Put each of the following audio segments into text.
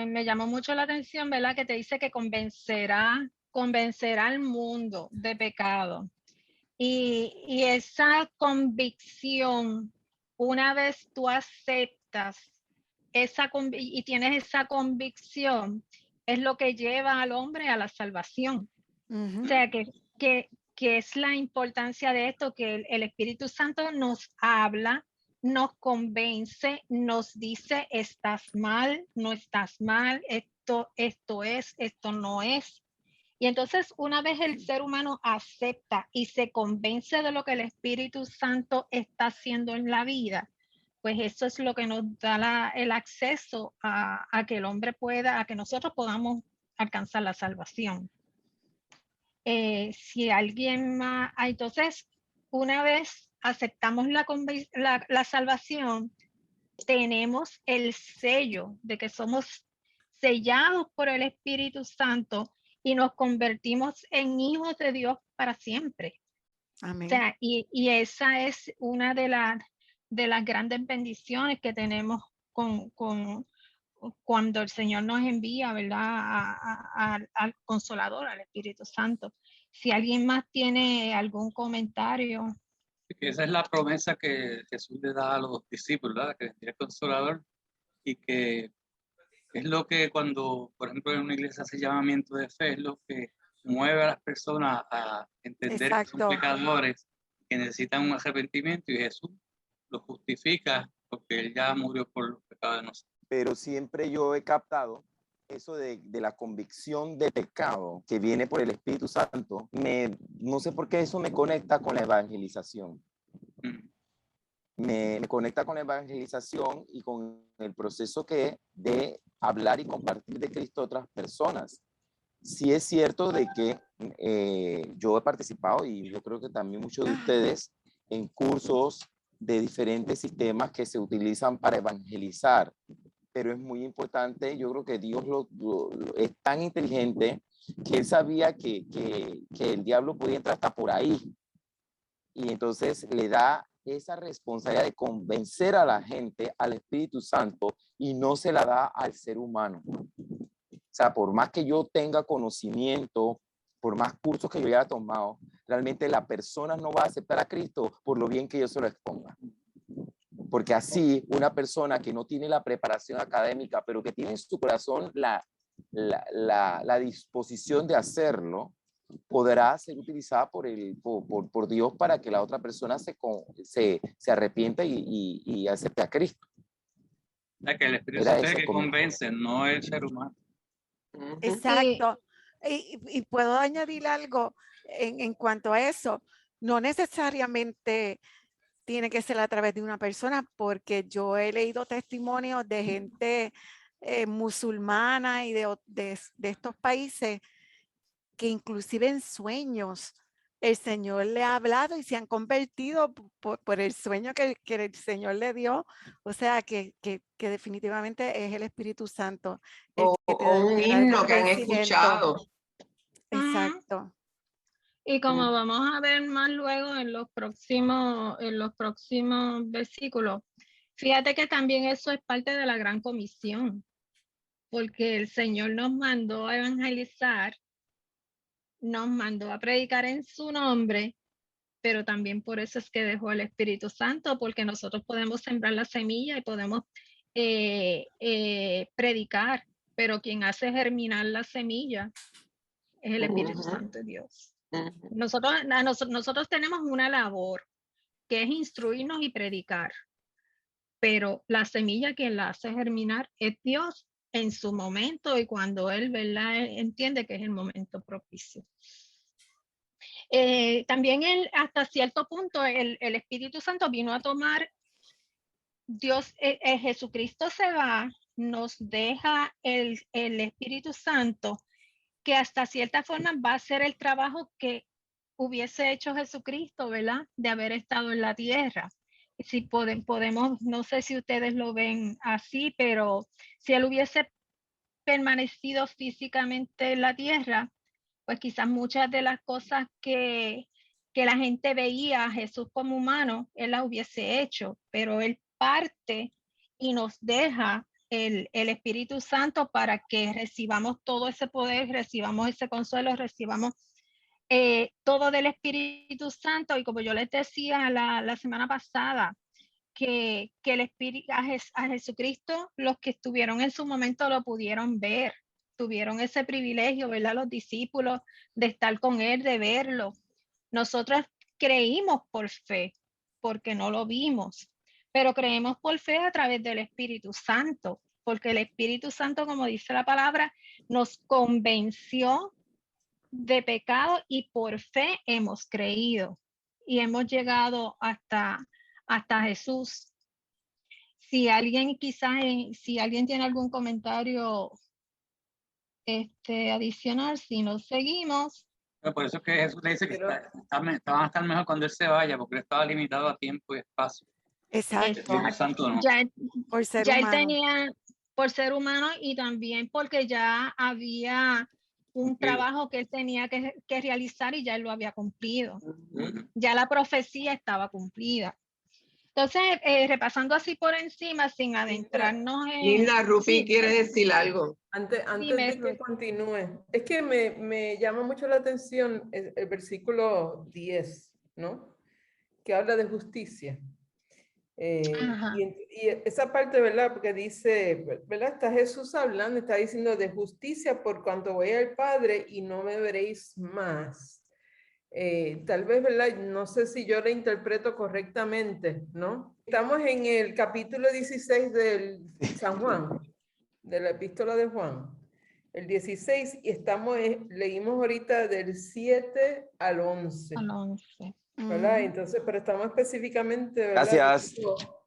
me llamó mucho la atención, ¿verdad? Que te dice que convencerá al mundo de pecado. Y esa convicción, una vez tú aceptas y tienes esa convicción, es lo que lleva al hombre a la salvación. O sea, que es la importancia de esto, que el Espíritu Santo nos habla, nos convence, nos dice, estás mal, no estás mal, esto es, esto no es. Y entonces, una vez el ser humano acepta y se convence de lo que el Espíritu Santo está haciendo en la vida, pues eso es lo que nos da el acceso a que el hombre pueda, a que nosotros podamos alcanzar la salvación. Si alguien más, entonces, una vez aceptamos la salvación, tenemos el sello de que somos sellados por el Espíritu Santo y nos convertimos en hijos de Dios para siempre. Amén. O sea, y esa es una de las grandes bendiciones que tenemos cuando el Señor nos envía, ¿verdad? Al Consolador, al Espíritu Santo. Si alguien más tiene algún comentario. Esa es la promesa que Jesús le da a los discípulos, ¿verdad? Que vendría el Consolador, y que es lo que cuando, por ejemplo, en una iglesia hace llamamiento de fe, es lo que mueve a las personas a entender que son pecadores, que necesitan un arrepentimiento, y Jesús lo justifica porque Él ya murió por los pecados de nosotros. Pero siempre yo he captado eso de la convicción de pecado que viene por el Espíritu Santo. No sé por qué eso me conecta con la evangelización. Me conecta con la evangelización y con el proceso de hablar y compartir de Cristo a otras personas. Sí es cierto de que yo he participado, y yo creo que también muchos de ustedes, en cursos de diferentes sistemas que se utilizan para evangelizar, pero es muy importante. Yo creo que Dios es tan inteligente que Él sabía que el diablo podía entrar hasta por ahí, y entonces le da esa responsabilidad de convencer a la gente al Espíritu Santo, y no se la da al ser humano. O sea, por más que yo tenga conocimiento, por más cursos que yo haya tomado, realmente la persona no va a aceptar a Cristo por lo bien que yo se lo exponga. Porque así una persona que no tiene la preparación académica, pero que tiene en su corazón la disposición de hacerlo, podrá ser utilizada por Dios para que la otra persona se arrepienta y acepte a Cristo. O sea, que el Espíritu Santo es el que convence, no el ser humano. Exacto. Y puedo añadir algo en cuanto a eso. No necesariamente tiene que ser a través de una persona, porque yo he leído testimonios de gente musulmana y de estos países que inclusive en sueños el Señor le ha hablado y se han convertido por el sueño que el Señor le dio. O sea, que definitivamente es el Espíritu Santo. O un himno que han escuchado. Exacto. Y como vamos a ver más luego en los próximos versículos, fíjate que también eso es parte de la gran comisión, porque el Señor nos mandó a evangelizar, nos mandó a predicar en su nombre, pero también por eso es que dejó el Espíritu Santo, porque nosotros podemos sembrar la semilla y podemos predicar, pero quien hace germinar la semilla es el Espíritu Santo de Dios. Nosotros tenemos una labor que es instruirnos y predicar, pero la semilla quien la hace germinar es Dios en su momento y cuando Él, ¿verdad?, entiende que es el momento propicio. También hasta cierto punto el Espíritu Santo vino a tomar, Dios, Jesucristo se va, nos deja el Espíritu Santo, que hasta cierta forma va a ser el trabajo que hubiese hecho Jesucristo, ¿verdad? De haber estado en la tierra. Si podemos, no sé si ustedes lo ven así, pero si Él hubiese permanecido físicamente en la tierra, pues quizás muchas de las cosas que la gente veía a Jesús como humano, Él las hubiese hecho, pero Él parte y nos deja el Espíritu Santo para que recibamos todo ese poder, recibamos ese consuelo, recibamos todo del Espíritu Santo. Y como yo les decía la semana pasada, que el Espíritu, a Jesucristo, los que estuvieron en su momento lo pudieron ver, tuvieron ese privilegio, ¿verdad? Los discípulos, de estar con él, de verlo. Nosotros creímos por fe, porque no lo vimos, pero creemos por fe a través del Espíritu Santo, porque el Espíritu Santo, como dice la palabra, nos convenció de pecado y por fe hemos creído y hemos llegado hasta Jesús. Si alguien si alguien tiene algún comentario adicional, si nos seguimos. Pero por eso es que Jesús le dice que van a estar mejor cuando Él se vaya, porque Él estaba limitado a tiempo y espacio. Exacto. El Santo no. Por ser ya humano. Él tenía, por ser humano, y también porque ya había un trabajo que Él tenía que realizar y ya Él lo había cumplido. Ya la profecía estaba cumplida. Entonces, repasando así por encima, sin adentrarnos en... Linda, Rufi, sí, ¿quiere decir algo? Antes Dime, de que Ruth. continúe, es que me llama mucho la atención el versículo 10, ¿no? Que habla de justicia. Ajá. Y esa parte, ¿verdad? Porque dice, ¿verdad? Está Jesús hablando, está diciendo de justicia por cuanto voy al Padre y no me veréis más. Tal vez, ¿verdad? No sé si yo la interpreto correctamente, ¿no? Estamos en el capítulo 16 del San Juan, de la epístola de Juan, el 16, y leímos ahorita del 7 al 11. Al 11. ¿Verdad? Entonces, pero estamos específicamente, ¿verdad? Gracias.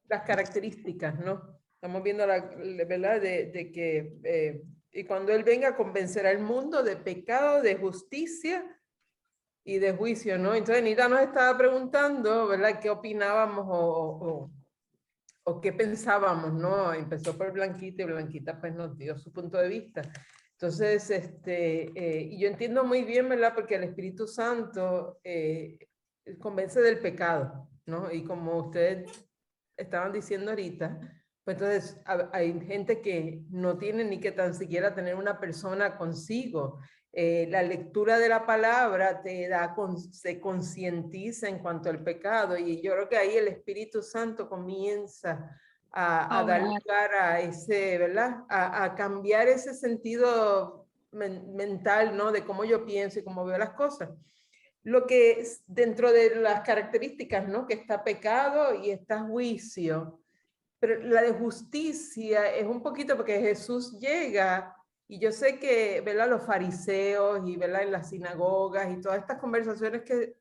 Las características, ¿no? Estamos viendo, ¿verdad? De que, y cuando Él venga, convencerá al mundo de pecado, de justicia y de juicio, ¿no? Entonces, Nita nos estaba preguntando, ¿verdad? ¿Qué opinábamos o qué pensábamos, ¿no? Empezó por Blanquita y Blanquita pues nos dio su punto de vista. Entonces, y yo entiendo muy bien, ¿verdad? Porque el Espíritu Santo convence del pecado, ¿no? Y como ustedes estaban diciendo ahorita, pues entonces hay gente que no tiene ni que tan siquiera tener una persona consigo. La lectura de la palabra se concientiza en cuanto al pecado, y yo creo que ahí el Espíritu Santo comienza a dar lugar a ese, ¿verdad? A cambiar ese sentido mental, ¿no? De cómo yo pienso y cómo veo las cosas. Lo que es dentro de las características, ¿no? Que está pecado y está juicio, pero la de justicia es un poquito porque Jesús llega. Y yo sé que, ¿verdad? Los fariseos y, ¿verdad? En las sinagogas y todas estas conversaciones, que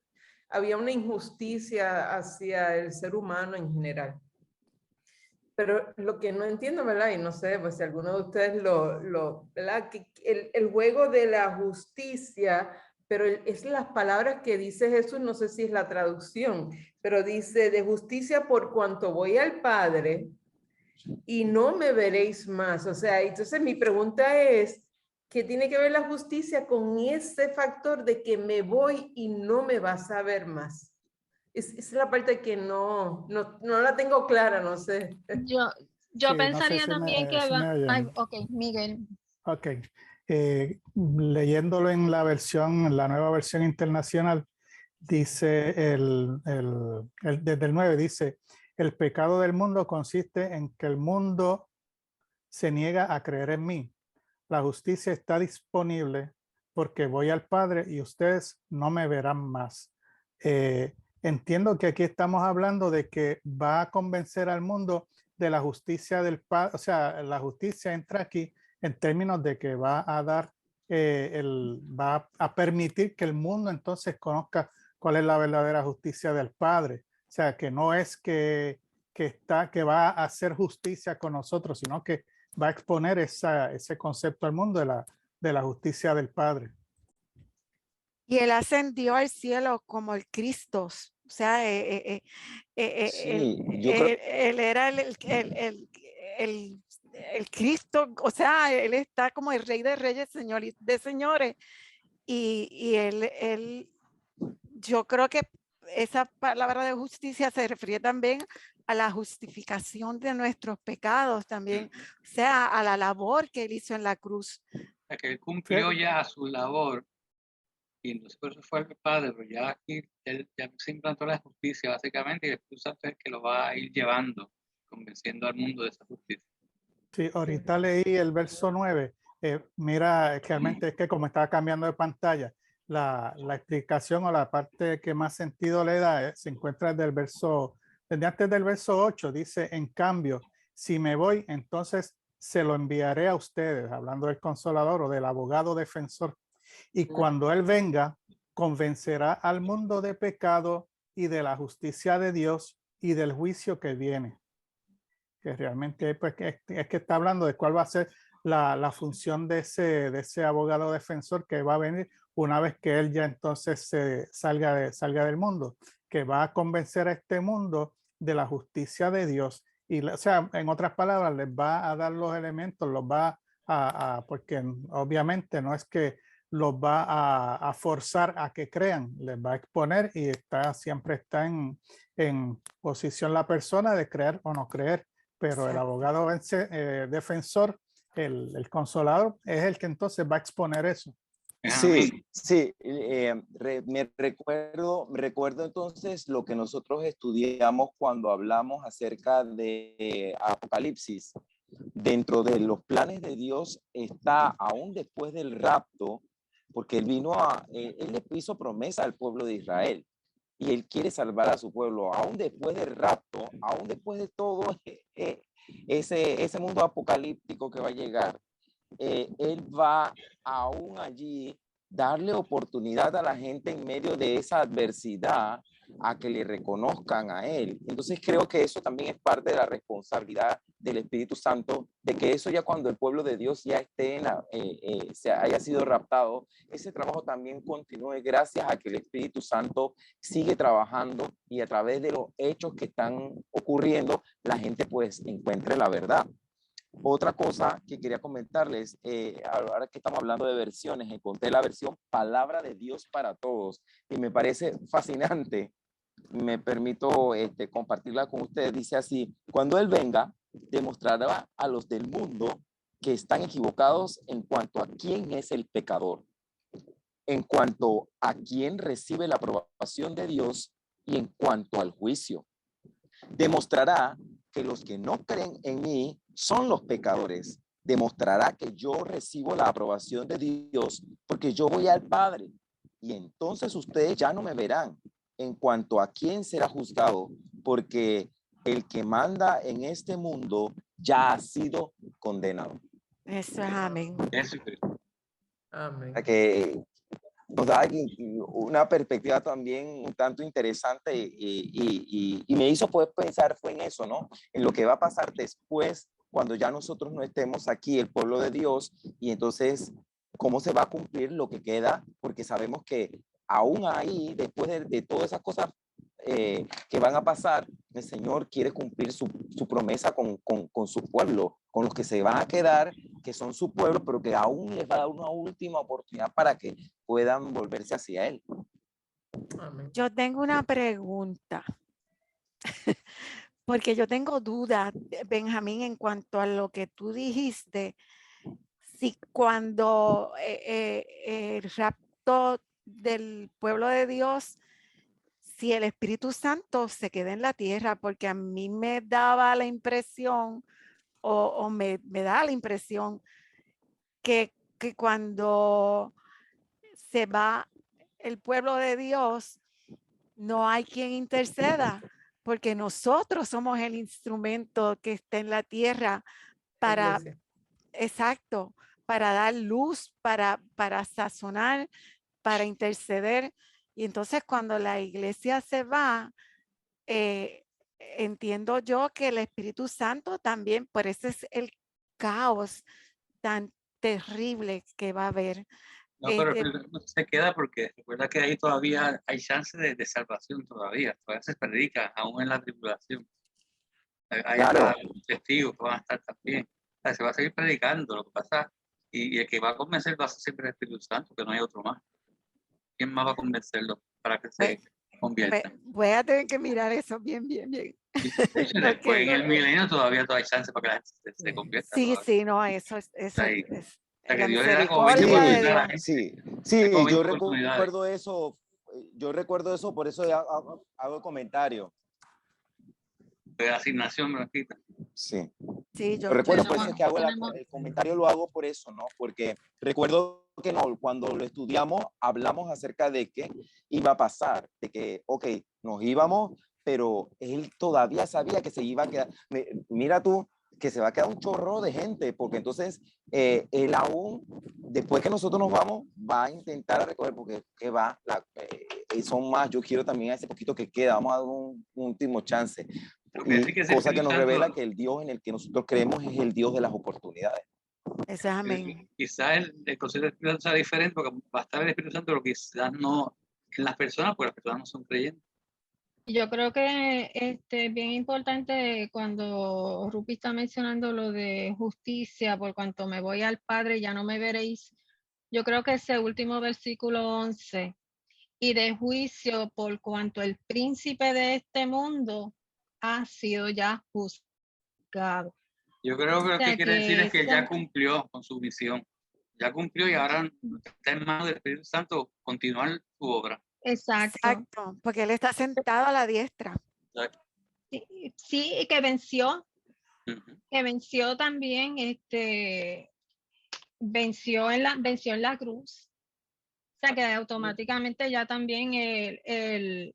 había una injusticia hacia el ser humano en general. Pero lo que no entiendo, ¿verdad? Y no sé, pues si alguno de ustedes ¿verdad? Que el juego de la justicia, pero es las palabras que dice Jesús, no sé si es la traducción, pero dice de justicia por cuanto voy al Padre y no me veréis más. O sea, entonces mi pregunta es, ¿qué tiene que ver la justicia con ese factor de que me voy y no me vas a ver más? Es la parte que no la tengo clara, no sé. Yo Sí, pensaría no sé si también que si me oyen. Ay, ok, Miguel. Ok. Leyéndolo en la nueva versión internacional, dice desde el 9, dice: el pecado del mundo consiste en que el mundo se niega a creer en mí. La justicia está disponible porque voy al Padre y ustedes no me verán más. Entiendo que aquí estamos hablando de que va a convencer al mundo de la justicia del Padre. O sea, la justicia entra aquí en términos de que va a dar, va a permitir que el mundo entonces conozca cuál es la verdadera justicia del Padre. O sea, que no es que va a hacer justicia con nosotros, sino que va a exponer ese concepto al mundo de la justicia del Padre. Y Él ascendió al cielo como el Cristo. O sea, Sí, él era el Cristo. O sea, Él está como el Rey de Reyes, Señor de Señores. Y él, yo creo que esa palabra de justicia se refiere también a la justificación de nuestros pecados también, o sea, a la labor que él hizo en la cruz. Que él cumplió ya su labor y entonces por eso fue el Padre, pero ya aquí él ya se implantó la justicia básicamente y el Espíritu Santo es el que lo va a ir llevando, convenciendo al mundo de esa justicia. Sí, ahorita leí el verso 9. Mira, realmente es que como estaba cambiando de pantalla, la explicación o la parte que más sentido le da se encuentra desde antes del verso 8. Dice, en cambio, si me voy, entonces se lo enviaré a ustedes, hablando del consolador o del abogado defensor. Y cuando él venga, convencerá al mundo de pecado y de la justicia de Dios y del juicio que viene. Que realmente pues, es que está hablando de cuál va a ser la función de ese abogado defensor que va a venir una vez que él ya entonces salga del mundo, que va a convencer a este mundo de la justicia de Dios. Y, o sea, en otras palabras, les va a dar los elementos, los va porque obviamente no es que los va a forzar a que crean, les va a exponer y siempre está en posición la persona de creer o no creer. Pero el abogado defensor, el consolador, es el que entonces va a exponer eso. Sí, sí, me recuerdo entonces lo que nosotros estudiamos cuando hablamos acerca de Apocalipsis. Dentro de los planes de Dios está, aún después del rapto, porque él le hizo promesa al pueblo de Israel y él quiere salvar a su pueblo, aún después del rapto, aún después de todo ese mundo apocalíptico que va a llegar. Él va aún allí darle oportunidad a la gente en medio de esa adversidad a que le reconozcan a él. Entonces creo que eso también es parte de la responsabilidad del Espíritu Santo, de que eso ya cuando el pueblo de Dios ya esté se haya sido raptado, ese trabajo también continúe gracias a que el Espíritu Santo sigue trabajando y a través de los hechos que están ocurriendo, la gente pues encuentre la verdad. Otra cosa que quería comentarles, ahora que estamos hablando de versiones, encontré la versión Palabra de Dios para Todos y me parece fascinante. Me permito compartirla con ustedes. Dice así, cuando Él venga, demostrará a los del mundo que están equivocados en cuanto a quién es el pecador, en cuanto a quién recibe la aprobación de Dios y en cuanto al juicio. Demostrará que los que no creen en mí son los pecadores. Demostrará que yo recibo la aprobación de Dios porque yo voy al Padre. Y entonces ustedes ya no me verán en cuanto a quién será juzgado, porque el que manda en este mundo ya ha sido condenado. Eso es amén. Eso es Cristo. Amén. Que nos da una perspectiva también un tanto interesante y me hizo pues pensar fue en eso, ¿no? En lo que va a pasar después cuando ya nosotros no estemos aquí, el pueblo de Dios, y entonces cómo se va a cumplir lo que queda, porque sabemos que aún ahí, después de todas esas cosas que van a pasar, el Señor quiere cumplir su promesa con su pueblo, con los que se van a quedar, que son su pueblo, pero que aún les va a dar una última oportunidad para que puedan volverse hacia Él. Amén. Yo tengo una pregunta, porque yo tengo dudas, Benjamín, en cuanto a lo que tú dijiste, si cuando el rapto del pueblo de Dios, si el Espíritu Santo se queda en la tierra, porque a mí me daba la impresión o me da la impresión que cuando se va el pueblo de Dios, no hay quien interceda, porque nosotros somos el instrumento que está en la tierra para, exacto, para dar luz, para sazonar, para interceder. Y entonces cuando la iglesia se va, entiendo yo que el Espíritu Santo también, por eso es el caos tan terrible que va a haber. No, pero no se queda porque recuerda que ahí todavía hay chance de salvación todavía se predica aún en la tribulación. Hay Claro. testigos que van a estar también. O sea, se va a seguir predicando, lo que pasa, y el que va a convencer va a ser siempre el Espíritu Santo, que no hay otro más. ¿Quién más va a convencerlo para que se conviertan. Voy a tener que mirar eso bien. De hecho, después en el milenio todavía hay chance para que la gente se convierta. Sí, todavía. sí, no, eso es Ahí. O sea, la que Dios le da como misericordia 20 de oportunidades a la Dios. gente. Sí, como yo 20 oportunidades. recuerdo eso, por eso hago el comentario. De asignación, Blanquita. Sí. Sí, Lo recuerdo, por tenemos- eso es que hago tenemos- el comentario, lo hago por eso, ¿no? Porque recuerdo que cuando lo estudiamos, hablamos acerca de qué iba a pasar, de que, ok, nos íbamos, pero él todavía sabía que se iba a quedar. Mira tú, que se va a quedar un chorro de gente, porque entonces él aún, después que nosotros nos vamos, va a intentar recoger, porque ¿qué va? Son más, yo quiero también a ese poquito que queda, vamos a dar un último chance. Porque Y cosa que nos revela que el Dios en el que nosotros creemos es el Dios de las oportunidades. Eso es amén. Quizás el concepto del Espíritu Santo sea diferente, porque va a estar el Espíritu Santo, pero quizás no en las personas, porque las personas no son creyentes. Yo creo que es bien importante cuando Rupi está mencionando lo de justicia, por cuanto me voy al Padre, ya no me veréis. Yo creo que ese último versículo 11, y de juicio, por cuanto el príncipe de este mundo ha sido ya juzgado. Yo creo que lo sea, que quiere decir que es que esa- ya cumplió con su misión. Ya cumplió y ahora está en manos del Espíritu Santo continuar su obra. Exacto. Exacto, porque él está sentado a la diestra. Sí, y que venció Ujú. también, venció en la cruz. O sea que automáticamente ya también el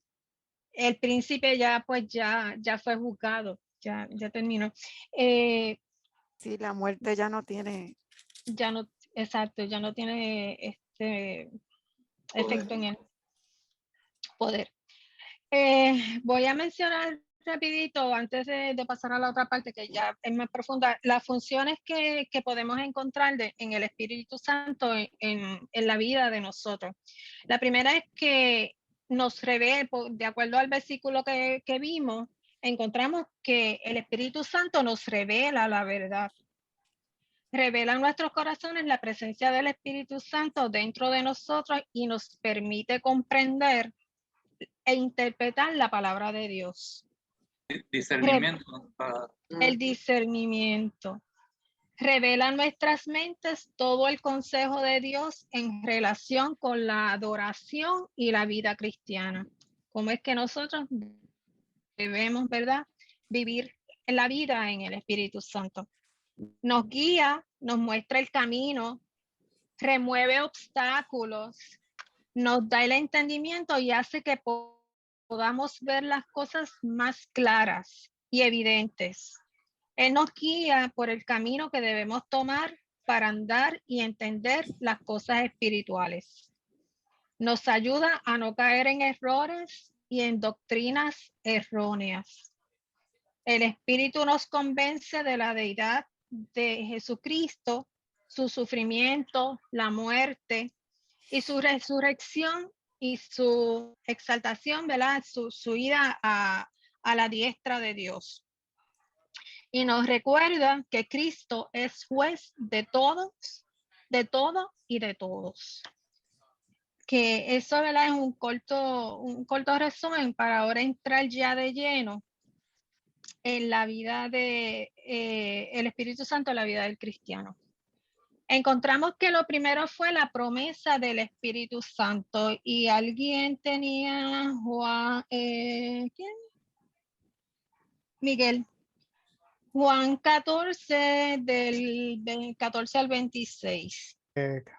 príncipe ya pues ya fue juzgado, ya terminó. Sí, la muerte ya no tiene. Ya no, exacto, ya no tiene efecto en el poder. Voy a mencionar rapidito, antes de pasar a la otra parte que ya es más profunda, las funciones que podemos encontrar en el Espíritu Santo en la vida de nosotros. La primera es que nos revela, de acuerdo al versículo que vimos, encontramos que el Espíritu Santo nos revela la verdad. Revela en nuestros corazones la presencia del Espíritu Santo dentro de nosotros y nos permite comprender e interpretar la palabra de Dios. Discernimiento. El discernimiento. Revela en nuestras mentes todo el consejo de Dios en relación con la adoración y la vida cristiana. Cómo es que nosotros debemos, ¿verdad?, vivir la vida en el Espíritu Santo. Nos guía, nos muestra el camino, remueve obstáculos, nos da el entendimiento y hace que podamos ver las cosas más claras y evidentes. Él nos guía por el camino que debemos tomar para andar y entender las cosas espirituales. Nos ayuda a no caer en errores y en doctrinas erróneas. El Espíritu nos convence de la deidad de Jesucristo, su sufrimiento, la muerte y su resurrección y su exaltación, ¿verdad? Su ida a la diestra de Dios. Y nos recuerda que Cristo es juez de todos, de todo y de todos. Que eso, ¿verdad?, es un corto resumen para ahora entrar ya de lleno en la vida de el Espíritu Santo, en la vida del cristiano. Encontramos que lo primero fue la promesa del Espíritu Santo y alguien tenía Juan, ¿quién? Miguel. Juan 14 del 14 al 26.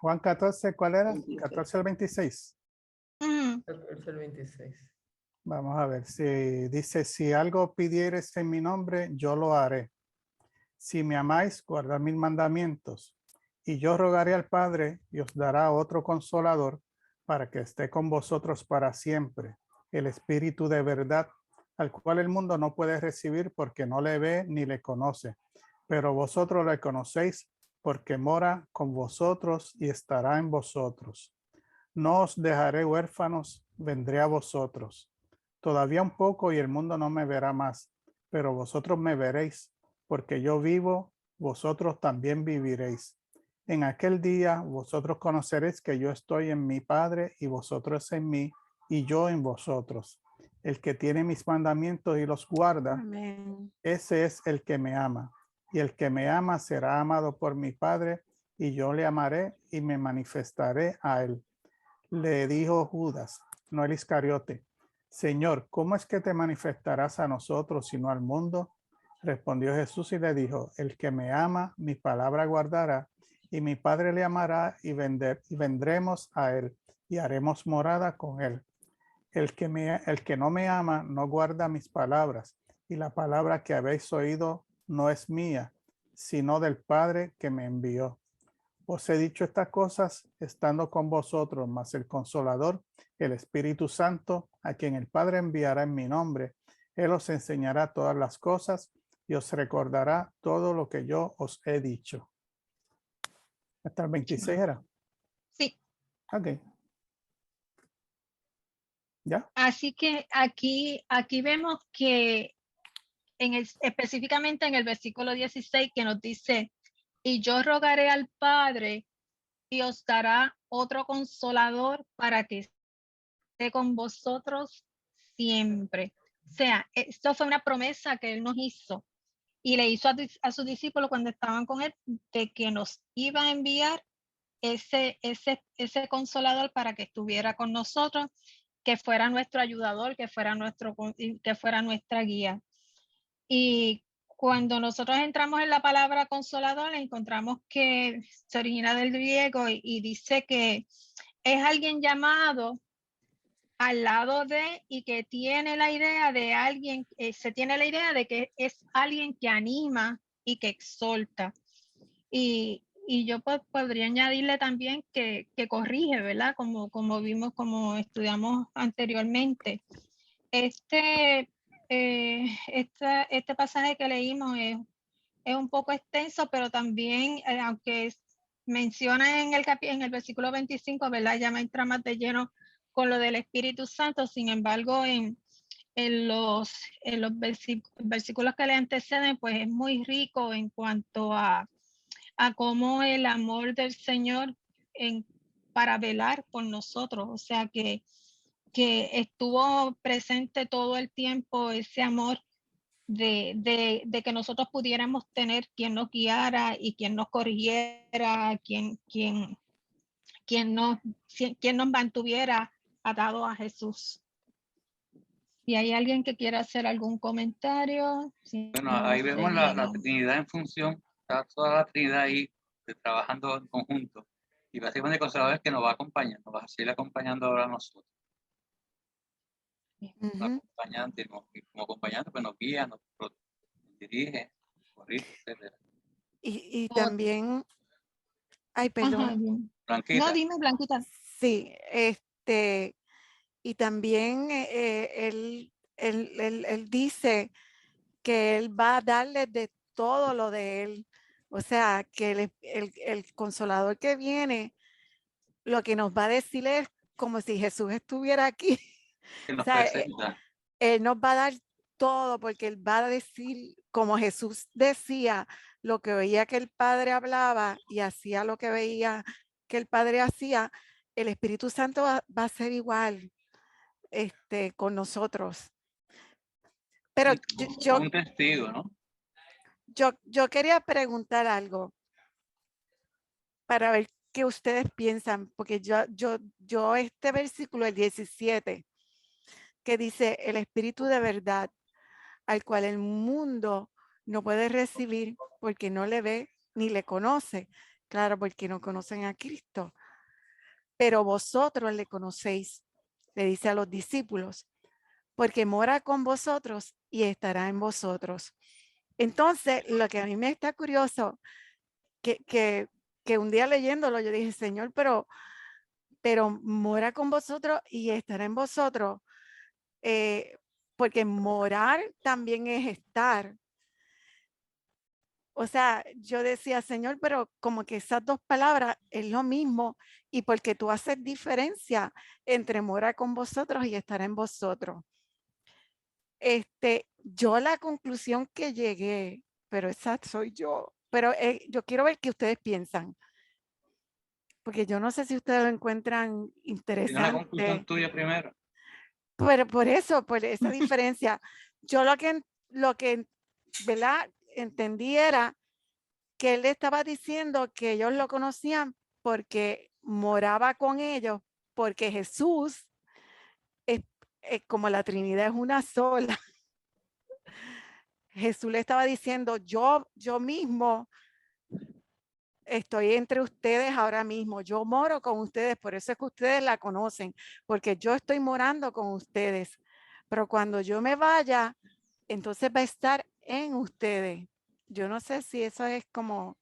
Juan 14, ¿cuál era? 14 al 26. 14 al 26. Vamos a ver, si dice, si algo pidieres en mi nombre, yo lo haré. Si me amáis, guardad mis mandamientos. Y yo rogaré al Padre y os dará otro consolador para que esté con vosotros para siempre, el Espíritu de verdad, al cual el mundo no puede recibir porque no le ve ni le conoce. Pero vosotros le conocéis porque mora con vosotros y estará en vosotros. No os dejaré huérfanos, vendré a vosotros. Todavía un poco y el mundo no me verá más, pero vosotros me veréis, porque yo vivo, vosotros también viviréis. En aquel día vosotros conoceréis que yo estoy en mi Padre y vosotros en mí, y yo en vosotros. El que tiene mis mandamientos y los guarda, Amén. ese es el que me ama. Y el que me ama será amado por mi Padre, y yo le amaré y me manifestaré a él. Le dijo Judas, no el Iscariote: Señor, ¿cómo es que te manifestarás a nosotros y no al mundo? Respondió Jesús y le dijo: el que me ama, mi palabra guardará, y mi Padre le amará, y vendremos a él, y haremos morada con él. El que no me ama no guarda mis palabras, y la palabra que habéis oído no es mía, sino del Padre que me envió. Os he dicho estas cosas estando con vosotros, mas el Consolador, el Espíritu Santo, a quien el Padre enviará en mi nombre, Él os enseñará todas las cosas y os recordará todo lo que yo os he dicho. ¿Hasta el 26 era? Sí. Ok. ¿Ya? Así que aquí vemos que específicamente en el versículo 16 que nos dice, y yo rogaré al Padre y os dará otro consolador para que esté con vosotros siempre. O sea, esto fue una promesa que Él nos hizo y le hizo a sus discípulos cuando estaban con Él, de que nos iba a enviar ese consolador para que estuviera con nosotros, que fuera nuestro ayudador, que fuera nuestra guía. Y cuando nosotros entramos en la palabra consolador, encontramos que se origina del griego y dice que es alguien llamado al lado de, y que tiene la idea de alguien, se tiene la idea de que es alguien que anima y que exhorta. Y yo podría añadirle también que corrige, ¿verdad? Como vimos, como estudiamos anteriormente. Este pasaje que leímos es un poco extenso, pero también, aunque menciona en el versículo 25, ¿verdad? Ya me entra más de lleno con lo del Espíritu Santo. Sin embargo, en los versículos que le anteceden, pues es muy rico en cuanto a cómo el amor del Señor para velar por nosotros. O sea, que estuvo presente todo el tiempo ese amor de que nosotros pudiéramos tener quien nos guiara y quien nos corrigiera, quien nos mantuviera atados a Jesús. Si hay alguien que quiera hacer algún comentario. Bueno, ahí vemos la Trinidad en función, está toda la Trinidad ahí trabajando en conjunto. Y básicamente el Consolador que nos va a acompañar, nos va a seguir acompañando ahora a nosotros. Acompañante, como acompañante, pues nos guía, nos dirige, corrige, etc. Y también, ay, perdón. Blanquita. No, dime, Blanquita. Sí, y también él dice que él va a darle de todo lo de él. O sea, que el Consolador que viene, lo que nos va a decir es como si Jesús estuviera aquí. Que nos O sea, presenta. Él nos va a dar todo, porque Él va a decir, como Jesús decía, lo que veía que el Padre hablaba y hacía lo que veía que el Padre hacía, el Espíritu Santo va a ser igual con nosotros. Pero Un testigo, ¿no? yo quería preguntar algo para ver qué ustedes piensan, porque yo este versículo, el 17, que dice, el Espíritu de verdad, al cual el mundo no puede recibir porque no le ve ni le conoce. Claro, porque no conocen a Cristo. Pero vosotros le conocéis, le dice a los discípulos, porque mora con vosotros y estará en vosotros. Entonces, lo que a mí me está curioso, que un día leyéndolo, yo dije, Señor, pero mora con vosotros y estará en vosotros. Porque morar también es estar. O sea, yo decía, Señor, pero como que esas dos palabras es lo mismo, y porque tú haces diferencia entre morar con vosotros y estar en vosotros. Yo la conclusión que llegué, pero esa soy yo, pero yo quiero ver qué ustedes piensan, porque yo no sé si ustedes lo encuentran interesante. Una conclusión tuya primero. Pero por eso, por esa diferencia, yo lo que, ¿verdad? Entendí era que él estaba diciendo que ellos lo conocían porque moraba con ellos, porque Jesús es como la Trinidad es una sola. Jesús le estaba diciendo, yo mismo estoy entre ustedes ahora mismo, yo moro con ustedes, por eso es que ustedes la conocen, porque yo estoy morando con ustedes, pero cuando yo me vaya, entonces va a estar en ustedes. Yo no sé si eso es como,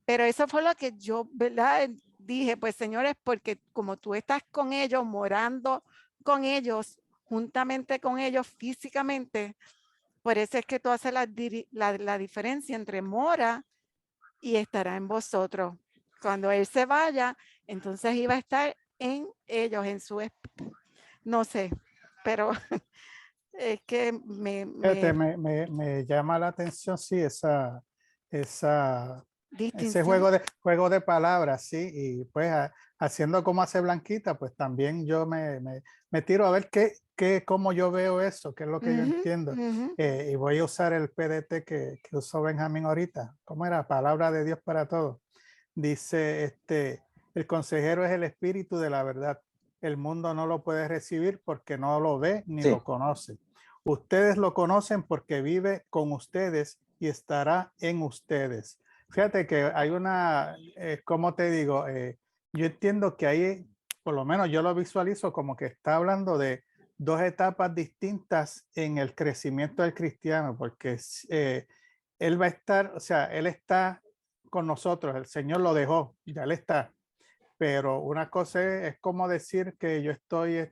pero eso fue lo que yo, ¿verdad? Dije, pues señores, porque como tú estás con ellos, morando con ellos, juntamente con ellos físicamente, por eso es que tú haces la diferencia entre mora y estará en vosotros. Cuando Él se vaya, entonces iba a estar en ellos, en su no sé, pero es que Me llama la atención, sí, ese distinción. juego de palabras, sí, y pues haciendo como hace Blanquita, pues también yo me tiro a ver cómo yo veo eso, qué es lo que yo entiendo. Y voy a usar el PDT que usó Benjamín ahorita. ¿Cómo era? Palabra de Dios para todos. Dice, el consejero es el espíritu de la verdad. El mundo no lo puede recibir porque no lo ve ni lo conoce. Ustedes lo conocen porque vive con ustedes y estará en ustedes. Fíjate que hay una, ¿cómo te digo? Yo entiendo que ahí, por lo menos yo lo visualizo como que está hablando de dos etapas distintas en el crecimiento del cristiano, porque él va a estar, o sea, él está con nosotros, el Señor lo dejó, ya él está. Pero una cosa es como decir que yo estoy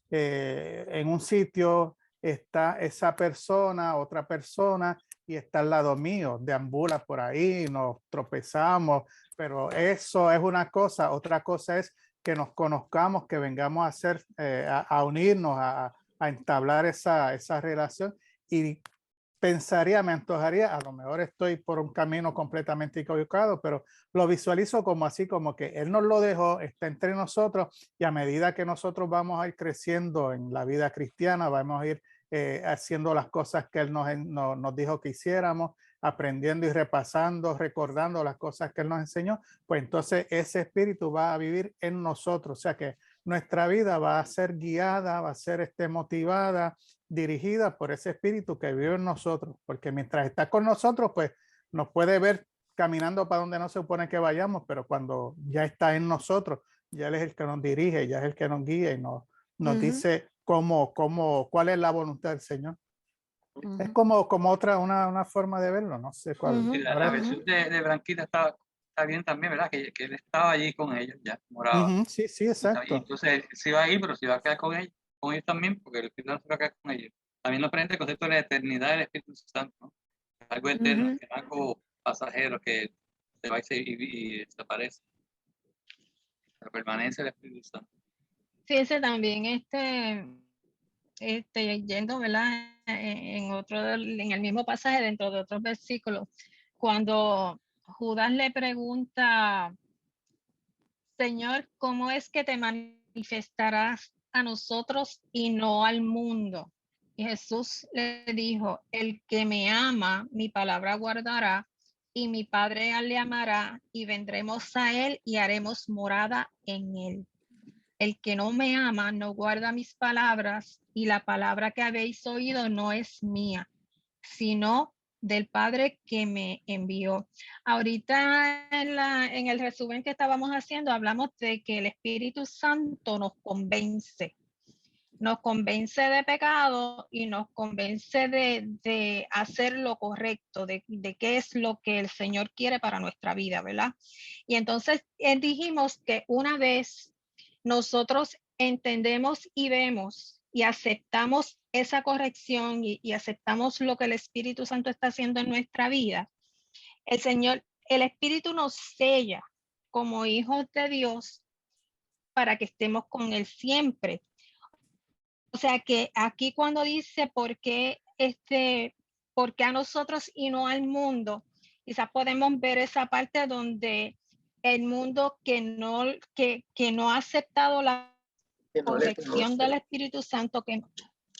en un sitio, está esa persona, otra persona, y está al lado mío, deambula por ahí, nos tropezamos, pero eso es una cosa. Otra cosa es que nos conozcamos, que vengamos a hacer, a unirnos, a entablar esa relación. Y pensaría, me antojaría, a lo mejor estoy por un camino completamente equivocado, pero lo visualizo como así, como que Él nos lo dejó, está entre nosotros, y a medida que nosotros vamos a ir creciendo en la vida cristiana, vamos a ir haciendo las cosas que Él nos dijo que hiciéramos, aprendiendo y repasando, recordando las cosas que Él nos enseñó, pues entonces ese espíritu va a vivir en nosotros. O sea que nuestra vida va a ser guiada, va a ser motivada, dirigida por ese espíritu que vive en nosotros, porque mientras está con nosotros, pues nos puede ver caminando para donde no se supone que vayamos, pero cuando ya está en nosotros, ya Él es el que nos dirige, ya es el que nos guía y nos dice cuál es la voluntad del Señor. Es como otra, una forma de verlo, no sé cuál. La versión de Blanquita está bien también, ¿verdad? Que él estaba allí con ellos, ya moraba. Sí, sí, exacto. Y entonces él se iba a ir, pero se iba a quedar con ellos también, porque el Espíritu Santo se va a quedar con ellos. También nos presenta el concepto de la eternidad del Espíritu Santo, ¿no? Algo eterno, que es algo pasajero que se va y desaparece. Pero permanece el Espíritu Santo. Fíjense también yendo, ¿verdad? En el mismo pasaje, dentro de otros versículos, cuando Judas le pregunta, Señor, ¿cómo es que te manifestarás a nosotros y no al mundo? Y Jesús le dijo, el que me ama, mi palabra guardará, y mi Padre le amará, y vendremos a él y haremos morada en él. El que no me ama no guarda mis palabras, y la palabra que habéis oído no es mía, sino del Padre que me envió. Ahorita en el resumen que estábamos haciendo, hablamos de que el Espíritu Santo nos convence de pecado y nos convence de hacer lo correcto, de qué es lo que el Señor quiere para nuestra vida, ¿verdad? Y entonces dijimos que una vez nosotros entendemos y vemos y aceptamos esa corrección y aceptamos lo que el Espíritu Santo está haciendo en nuestra vida, el Espíritu nos sella como hijos de Dios para que estemos con Él siempre. O sea que aquí cuando dice por qué a nosotros y no al mundo, quizás podemos ver esa parte donde el mundo que no ha aceptado la corrección del Espíritu Santo, que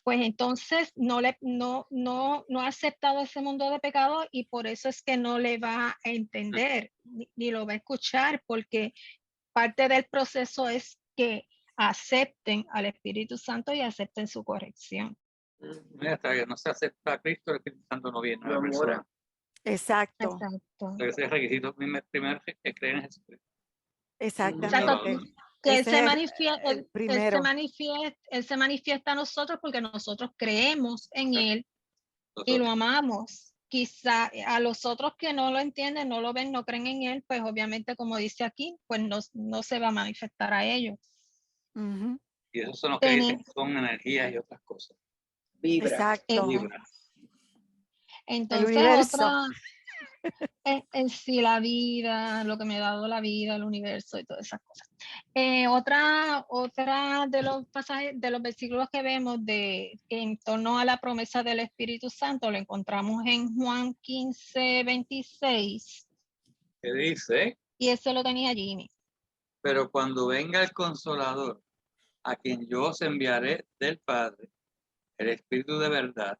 pues entonces no ha aceptado ese mundo de pecado y por eso es que no le va a entender ni lo va a escuchar, porque parte del proceso es que acepten al Espíritu Santo y acepten su corrección. Hasta que no se acepta a Cristo, el Espíritu Santo no viene a la persona. Exacto. Exacto. Ese es el requisito primero que creen en Jesucristo. Exactamente. Que Ese él es primero. él se manifiesta a nosotros porque nosotros creemos en él y Nosotros. lo amamos. Quizá a los otros que no lo entienden, no lo ven, no creen en él, pues obviamente, como dice aquí, pues no se va a manifestar a ellos. Ujú. Y esos son los que dicen que son energías y otras cosas. Exacto. Vibra. Entonces, universo. en sí la vida, lo que me ha dado la vida, el universo y todas esas cosas. Otra de los pasajes, de los versículos que vemos en torno a la promesa del Espíritu Santo, lo encontramos en Juan 15:26. Que dice, Y eso lo tenía Jimmy. pero cuando venga el Consolador, a quien yo os enviaré del Padre, el Espíritu de verdad,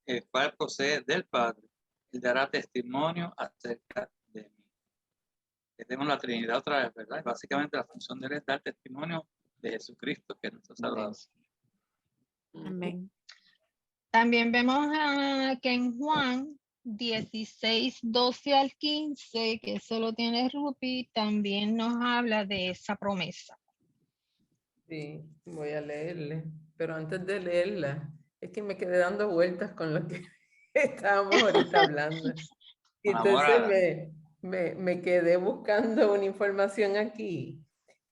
el cual procede del Padre, él dará testimonio acerca de mí. Tenemos la Trinidad otra vez, ¿verdad? Básicamente la función de él es dar testimonio de Jesucristo, que es nuestro Salvador. Amén. También vemos que en Juan 16:12 al 15, que eso lo tiene Rupi, también nos habla de esa promesa. Sí, voy a leerle, pero antes de leerla, es que me quedé dando vueltas con lo que estábamos ahorita hablando. Y entonces me quedé buscando una información aquí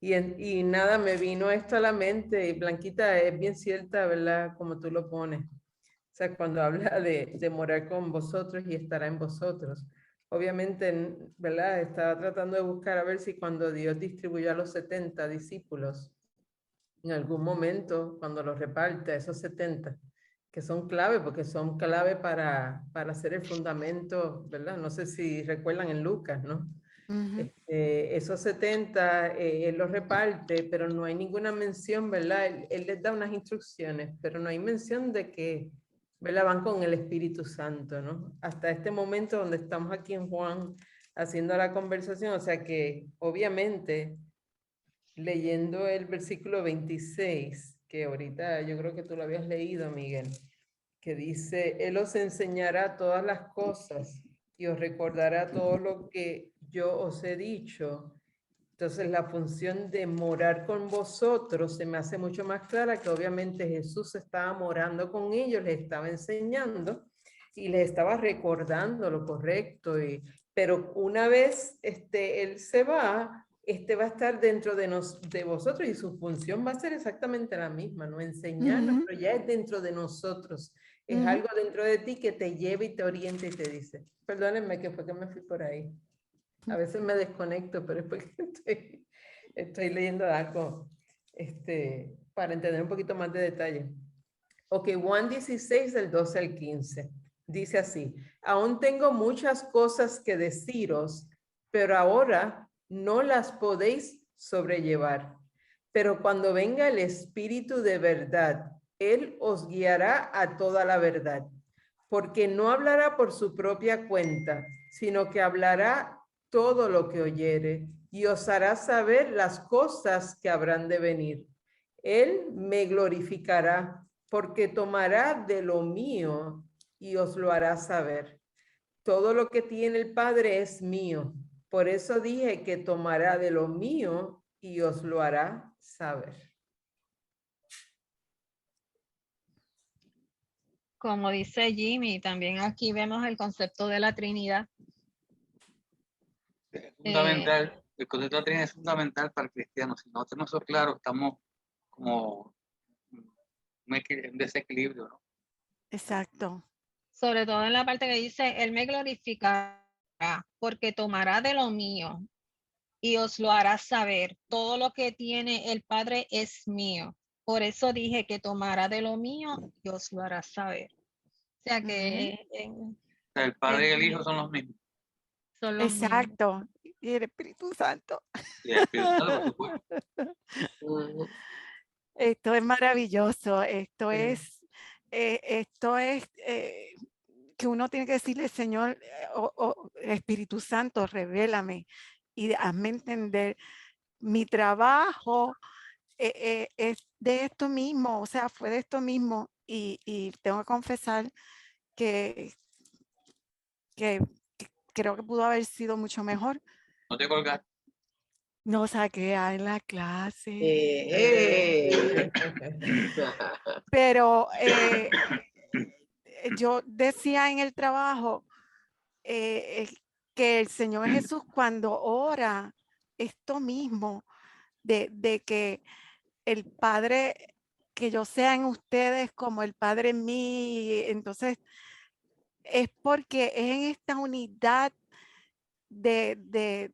y nada, me vino esto a la mente. Y Blanquita, es bien cierta, ¿verdad? Como tú lo pones. O sea, cuando habla de morar con vosotros y estará en vosotros. Obviamente, ¿verdad? Estaba tratando de buscar a ver si cuando Dios distribuyó a los 70 discípulos, en algún momento, cuando los reparte a esos 70, que son clave, porque son clave para hacer el fundamento, ¿verdad? No sé si recuerdan en Lucas, ¿no? Ujú. Esos 70, él los reparte, pero no hay ninguna mención, ¿verdad? Él les da unas instrucciones, pero no hay mención de que, ¿verdad? Van con el Espíritu Santo, ¿no? Hasta este momento donde estamos aquí en Juan haciendo la conversación, o sea que obviamente leyendo el versículo 26, que ahorita yo creo que tú lo habías leído, Miguel, que dice, Él os enseñará todas las cosas y os recordará todo lo que yo os he dicho. Entonces la función de morar con vosotros se me hace mucho más clara, que obviamente Jesús estaba morando con ellos, les estaba enseñando y les estaba recordando lo correcto. Pero una vez Él se va, va a estar dentro de vosotros y su función va a ser exactamente la misma, no enseñarnos, Ujú. pero ya es dentro de nosotros. Es Ujú. algo dentro de ti que te lleva y te orienta y te dice. Perdónenme que fue que me fui por ahí. A veces me desconecto, pero es porque estoy leyendo algo para entender un poquito más de detalle. Ok, Juan 16, del 12 al 15. Dice así, aún tengo muchas cosas que deciros, pero ahora no las podéis sobrellevar. Pero cuando venga el Espíritu de verdad, Él os guiará a toda la verdad, porque no hablará por su propia cuenta, sino que hablará todo lo que oyere y os hará saber las cosas que habrán de venir. Él me glorificará, porque tomará de lo mío y os lo hará saber. Todo lo que tiene el Padre es mío. Por eso dije que tomará de lo mío y os lo hará saber. Como dice Jimmy, también aquí vemos el concepto de la Trinidad. Es fundamental, el concepto de la Trinidad es fundamental para el cristiano. Si no tenemos eso claro, estamos como un desequilibrio, ¿no? Exacto. Sobre todo en la parte que dice, Él me glorificará porque tomará de lo mío y os lo hará saber. Todo lo que tiene el Padre es mío. Por eso dije que tomará de lo mío y os lo hará saber. O sea que O sea, el Padre y el Hijo son los mismos. son los mismos. Exacto. Y el Espíritu Santo. Y el Espíritu Santo, por supuesto. Esto es maravilloso. Esto es que uno tiene que decirle, Señor, Espíritu Santo, revélame y hazme entender. Mi trabajo es de esto mismo, o sea, fue de esto mismo. Y tengo que confesar que, que creo que pudo haber sido mucho mejor. No te colgas. No saqué A en la clase. Pero yo decía en el trabajo que el Señor Jesús cuando ora esto mismo de que el Padre, que yo sea en ustedes como el Padre en mí, entonces es porque es en esta unidad de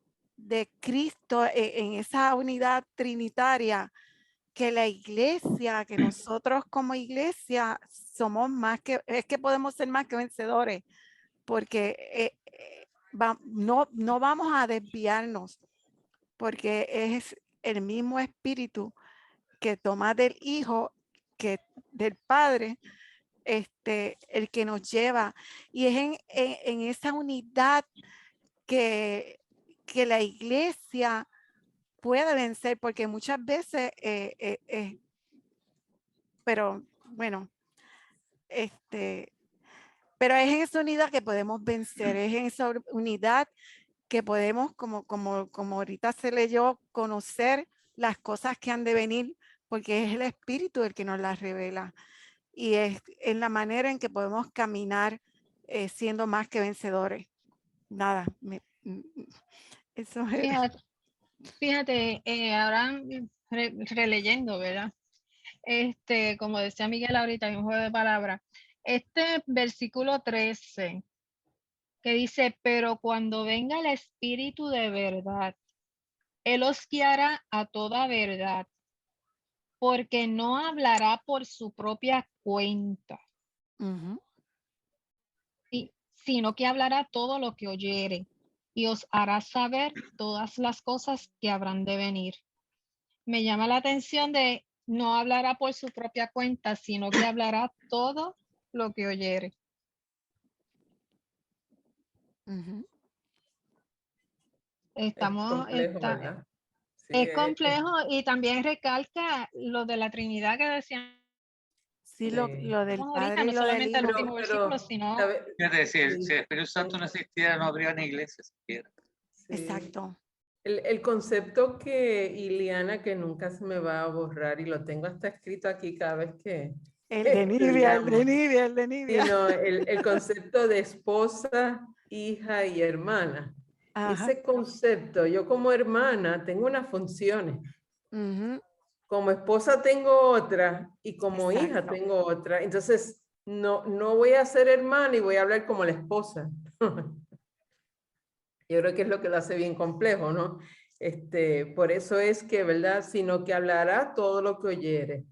Cristo, en esa unidad trinitaria, que la iglesia, que nosotros como iglesia somos más que, es que podemos ser más que vencedores, porque no vamos a desviarnos, porque es el mismo espíritu que toma del Hijo, que del Padre, el que nos lleva. Y es en esa unidad que la iglesia puede vencer, porque muchas veces, pero bueno, pero es en esa unidad que podemos vencer, es en esa unidad que podemos, como ahorita se leyó, conocer las cosas que han de venir, porque es el Espíritu el que nos las revela. Y es en la manera en que podemos caminar siendo más que vencedores. Nada, eso es. Fíjate, ahora releyendo, ¿verdad? Como decía Miguel ahorita, en un juego de palabras, este versículo 13, que dice, pero cuando venga el Espíritu de verdad, Él os guiará a toda verdad, porque no hablará por su propia cuenta, sino que hablará todo lo que oyere, y os hará saber todas las cosas que habrán de venir. Me llama la atención de no hablará por su propia cuenta, sino que hablará todo lo que oyere. Complejo, ¿verdad? Sí, es complejo y también recalca lo de la Trinidad que decían. Sí, lo del Padre no y lo del solamente el Hijo. último versículo, sino... Fíjate, si el Espíritu Santo no existiera, no habría una iglesia siquiera. Sí. Exacto. El concepto que Iliana, que nunca se me va a borrar, y lo tengo hasta escrito aquí cada vez que... El de Nibia, el de Nibia, el de Nibia. Sino el concepto de esposa, hija y hermana. Ajá. Ese concepto, yo como hermana tengo unas funciones. Como esposa tengo otra y como hija tengo otra. Entonces, no voy a ser hermana y voy a hablar como la esposa. Yo creo que es lo que lo hace bien complejo, ¿no? Por eso es que, ¿verdad? Sino que hablará todo lo que oyere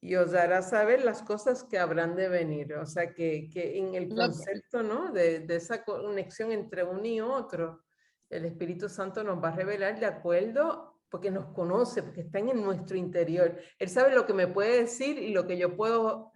y os dará saber las cosas que habrán de venir. O sea, que en el concepto, ¿no? De esa conexión entre uno y otro, el Espíritu Santo nos va a revelar de acuerdo, porque nos conoce, porque está en nuestro interior. Él sabe lo que me puede decir y lo que yo puedo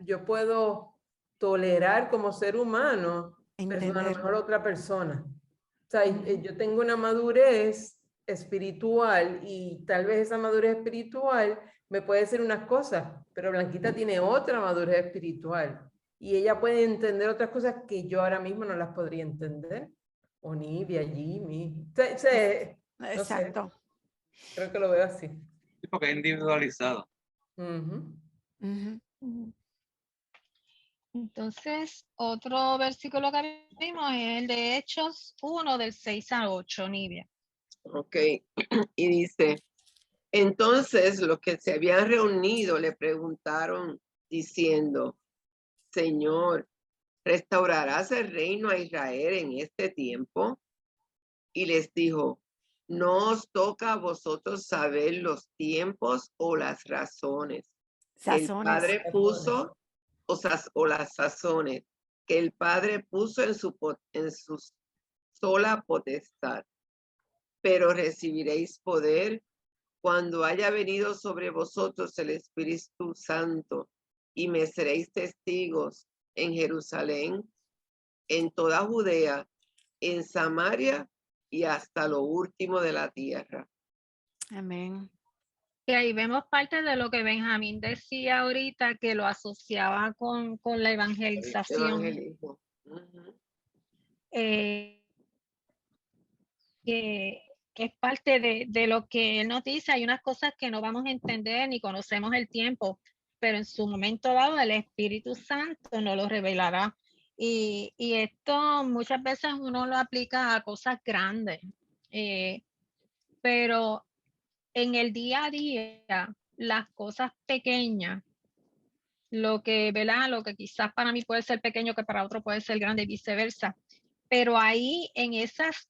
tolerar como ser humano, pero a lo mejor otra persona. O sea, yo tengo una madurez espiritual y tal vez esa madurez espiritual me puede decir unas cosas, pero Blanquita tiene otra madurez espiritual y ella puede entender otras cosas que yo ahora mismo no las podría entender. O Nivia, Jimmy. Exacto. Sé. Creo que lo veo así. Sí, porque es individualizado. Entonces, otro versículo que vimos es el de Hechos 1, del 6 al 8, Nivia. Ok, y dice, entonces los que se habían reunido le preguntaron diciendo, Señor, ¿restaurarás el reino a Israel en este tiempo? Y les dijo, no os toca a vosotros saber los tiempos o las razones que el Padre puso, o las sazones que el Padre puso en su sola potestad. Pero recibiréis poder cuando haya venido sobre vosotros el Espíritu Santo, y me seréis testigos en Jerusalén, en toda Judea, en Samaria y hasta lo último de la tierra. Amén. Y ahí vemos parte de lo que Benjamín decía ahorita, que lo asociaba con la evangelización. Evangelismo. Ujú. Que es parte de lo que él nos dice. Hay unas cosas que no vamos a entender ni conocemos el tiempo, pero en su momento dado el Espíritu Santo nos lo revelará. Y esto muchas veces uno lo aplica a cosas grandes, pero en el día a día, las cosas pequeñas, lo que, ¿verdad? Lo que quizás para mí puede ser pequeño, que para otro puede ser grande y viceversa. Pero ahí en esas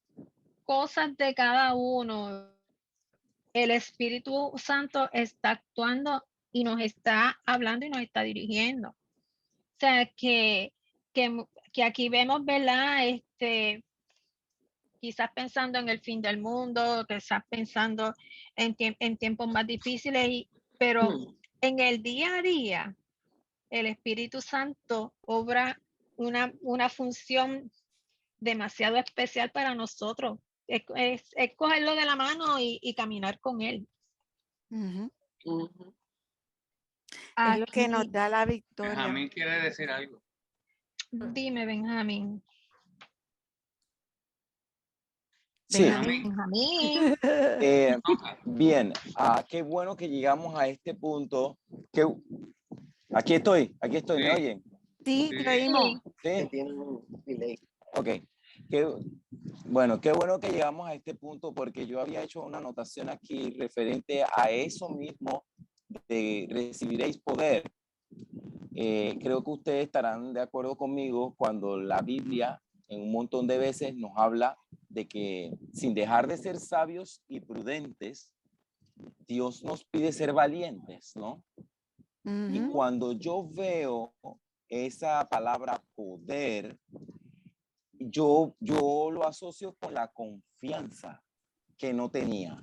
cosas de cada uno, el Espíritu Santo está actuando y nos está hablando y nos está dirigiendo. O sea, que aquí vemos, ¿verdad? Quizás pensando en el fin del mundo, quizás pensando en tiempos más difíciles, pero en el día a día, el Espíritu Santo obra una función demasiado especial para nosotros. Es cogerlo de la mano y caminar con él. Ujú. Ujú. Es lo que Aquí, nos da la victoria. Benjamín quiere decir algo. dime, Benjamín. Sí, Benjamín. bien, qué bueno que llegamos a este punto. Aquí estoy, ¿me Sí. oyen? Sí, Sí. te oímos. Que Sí, tiene un delay. ok. Qué bueno que llegamos a este punto porque yo había hecho una anotación aquí referente a eso mismo de recibiréis poder. Creo que ustedes estarán de acuerdo conmigo cuando la Biblia en un montón de veces nos habla de que sin dejar de ser sabios y prudentes, Dios nos pide ser valientes, ¿no? Y Ujú. cuando yo veo esa palabra poder, yo lo asocio con la confianza que no tenía.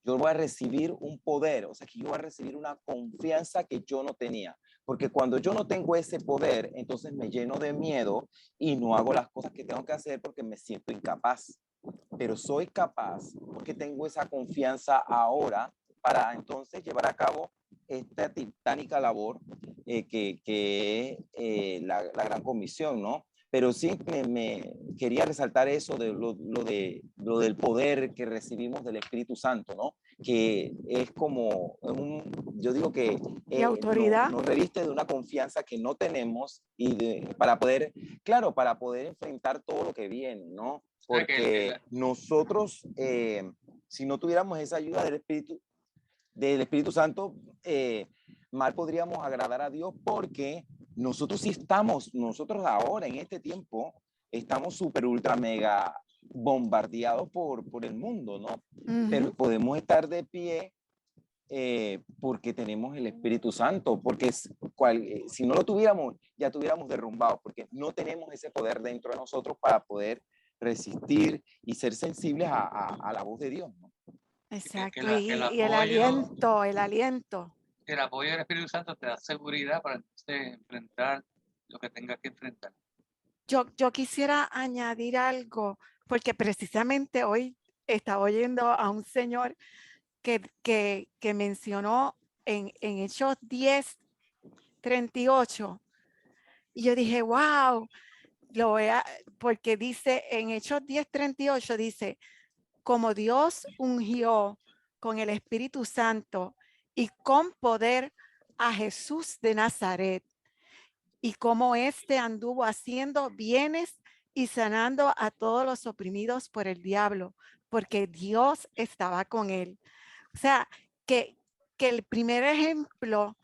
Yo voy a recibir un poder, o sea, que yo voy a recibir una confianza que yo no tenía. Porque cuando yo no tengo ese poder, entonces me lleno de miedo y no hago las cosas que tengo que hacer porque me siento incapaz. Pero soy capaz porque tengo esa confianza ahora para entonces llevar a cabo esta titánica labor que es la gran comisión, ¿no? Pero sí me quería resaltar eso de lo del poder que recibimos del Espíritu Santo, ¿no? Que es como, yo digo que Y autoridad. nos reviste de una confianza que no tenemos para poder, claro, para poder enfrentar todo lo que viene, ¿no? Porque nosotros, si no tuviéramos esa ayuda del Espíritu Santo, mal podríamos agradar a Dios porque nosotros nosotros ahora en este tiempo, estamos súper, ultra, mega bombardeados por el mundo, ¿no? Ujú. Pero podemos estar de pie porque tenemos el Espíritu Santo, porque si no lo tuviéramos, ya tuviéramos derrumbado, porque no tenemos ese poder dentro de nosotros para poder resistir y ser sensibles a la voz de Dios, ¿no? Exacto. Que Y el aliento, el aliento. El apoyo del Espíritu Santo te da seguridad para entonces enfrentar lo que tengas que enfrentar. Yo quisiera añadir algo, porque precisamente hoy estaba oyendo a un señor que mencionó en Hechos 10:38. Y yo dije, wow, porque dice en Hechos 10:38, dice, como Dios ungió con el Espíritu Santo y con poder a Jesús de Nazaret, y como éste anduvo haciendo bienes y sanando a todos los oprimidos por el diablo, porque Dios estaba con él. O sea, que el primer ejemplo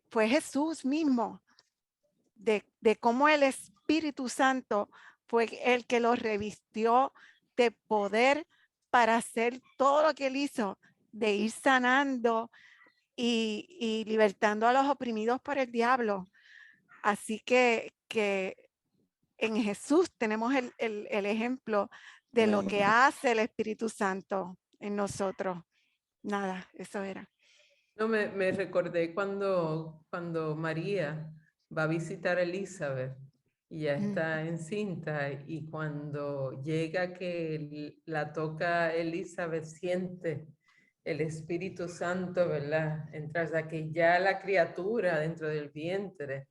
fue Jesús mismo, de cómo el Espíritu Santo fue el que lo revistió de poder para hacer todo lo que él hizo, de ir sanando y libertando a los oprimidos por el diablo. Así que en Jesús tenemos el ejemplo de lo que hace el Espíritu Santo. en nosotros. Nada, eso era. No, me recordé cuando María va a visitar a Elizabeth y ya está encinta, y cuando llega que la toca Elizabeth, siente el Espíritu Santo, ¿verdad? Entrar, o sea, que ya la criatura dentro del vientre,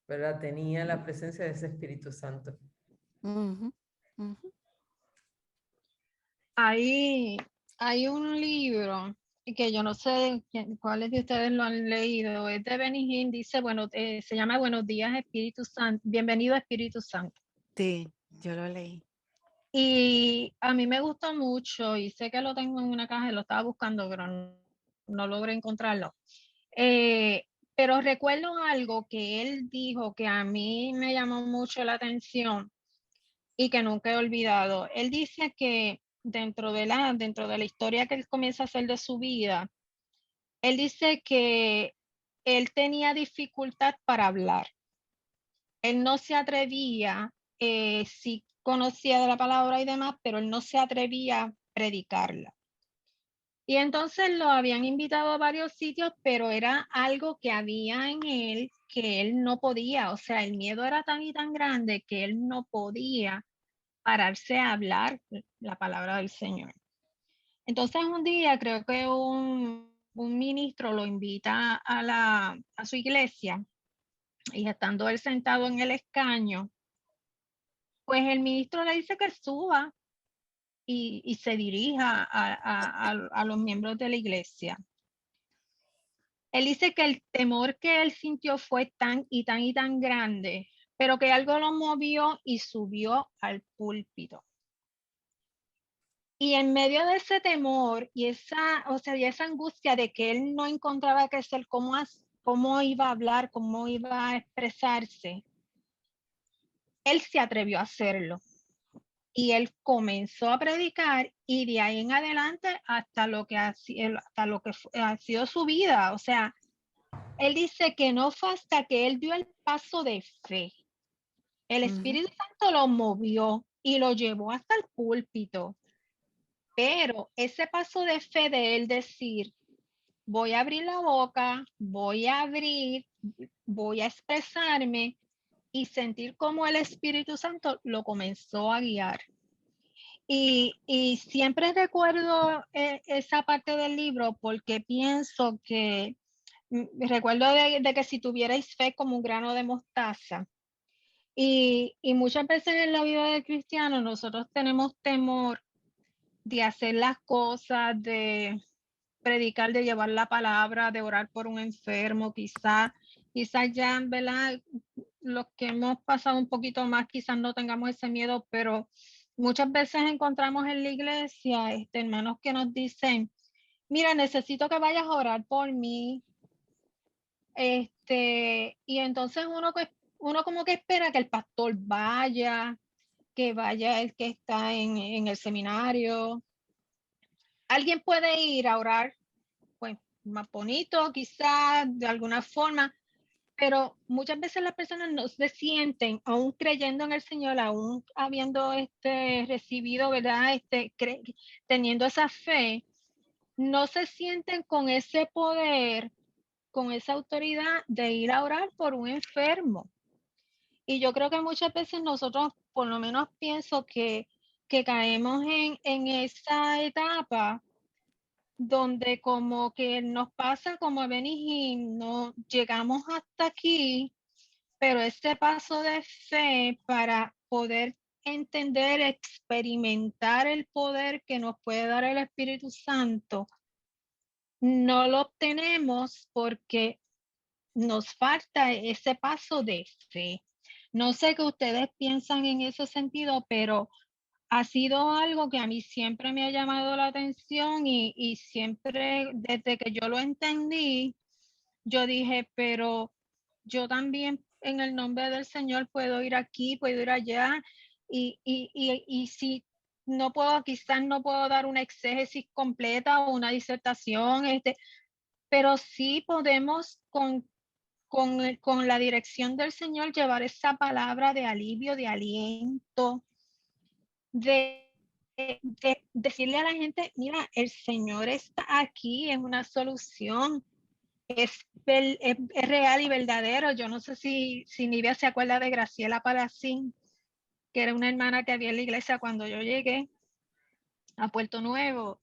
¿verdad? Tenía la presencia de ese Espíritu Santo. Ujú, ujú. Hay un libro que yo no sé cuáles de ustedes lo han leído, es de Benny Hinn, dice, se llama Buenos días Espíritu Santo, bienvenido Espíritu Santo. Sí, yo lo leí. Y a mí me gustó mucho y sé que lo tengo en una caja y lo estaba buscando, pero no logré encontrarlo. Pero recuerdo algo que él dijo que a mí me llamó mucho la atención y que nunca he olvidado. Él dice que dentro de la historia que él comienza a hacer de su vida, él dice que él tenía dificultad para hablar. Él no se atrevía, sí conocía de la palabra y demás, pero él no se atrevía a predicarla. Y entonces lo habían invitado a varios sitios, pero era algo que había en él que él no podía, o sea, el miedo era tan y tan grande que él no podía pararse a hablar la palabra del Señor. Entonces un día creo que un ministro lo invita a su iglesia y estando él sentado en el escaño, pues el ministro le dice que suba y se dirija a los miembros de la iglesia. Él dice que el temor que él sintió fue tan y tan y tan grande, pero que algo lo movió y subió al púlpito. Y en medio de ese temor y esa angustia de que él no encontraba qué hacer, cómo iba a hablar, cómo iba a expresarse, él se atrevió a hacerlo. Y él comenzó a predicar y de ahí en adelante hasta lo que ha sido su vida. O sea, él dice que no fue hasta que él dio el paso de fe. El Espíritu Santo lo movió y lo llevó hasta el púlpito. Pero ese paso de fe de él decir, voy a abrir la boca, voy a expresarme y sentir cómo el Espíritu Santo lo comenzó a guiar. Y siempre recuerdo esa parte del libro porque pienso que, recuerdo de que si tuvierais fe como un grano de mostaza, y muchas veces en la vida del cristiano nosotros tenemos temor de hacer las cosas, de predicar, de llevar la palabra, de orar por un enfermo, quizás ya, ¿verdad? Los que hemos pasado un poquito más, quizás no tengamos ese miedo, pero muchas veces encontramos en la iglesia hermanos que nos dicen, mira, necesito que vayas a orar por mí. Y entonces uno como que espera que el pastor vaya, que vaya el que está en el seminario. Alguien puede ir a orar, pues más bonito, quizás de alguna forma, pero muchas veces las personas no se sienten, aún creyendo en el Señor, aún habiendo recibido, ¿verdad? Teniendo esa fe, no se sienten con ese poder, con esa autoridad de ir a orar por un enfermo. Y yo creo que muchas veces nosotros, por lo menos pienso que caemos en esa etapa donde como que nos pasa como a Benny Hinn, no llegamos hasta aquí, pero este paso de fe para poder entender, experimentar el poder que nos puede dar el Espíritu Santo, no lo obtenemos porque nos falta ese paso de fe. No sé qué ustedes piensan en ese sentido, pero ha sido algo que a mí siempre me ha llamado la atención y siempre desde que yo lo entendí, yo dije, pero yo también en el nombre del Señor puedo ir aquí, puedo ir allá y si no puedo, quizás no puedo dar una exégesis completa o una disertación, pero sí podemos con la dirección del Señor llevar esa palabra de alivio, de aliento, de decirle a la gente, mira, el Señor está aquí, es una solución, es real y verdadero. Yo no sé si Nivia se acuerda de Graciela Palacín, que era una hermana que había en la iglesia cuando yo llegué a Puerto Nuevo.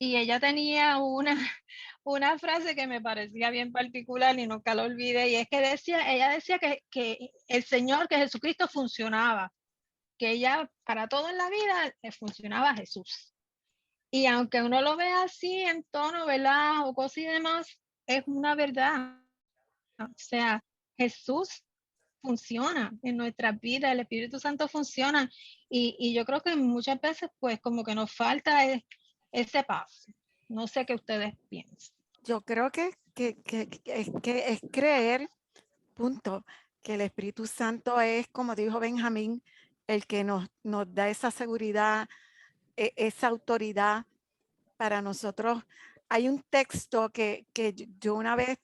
Y ella tenía una frase que me parecía bien particular y nunca la olvidé, y es que ella decía que el Señor, que Jesucristo funcionaba, que ella para todo en la vida funcionaba Jesús. Y aunque uno lo vea así en tono, ¿verdad? Jocoso y demás, es una verdad. O sea, Jesús funciona en nuestras vidas, el Espíritu Santo funciona, y yo creo que muchas veces pues como que nos falta ese paso. No sé qué ustedes piensan. Yo creo que es creer, punto, que el Espíritu Santo es, como dijo Benjamín, el que nos da esa seguridad, esa autoridad para nosotros. Hay un texto que yo una vez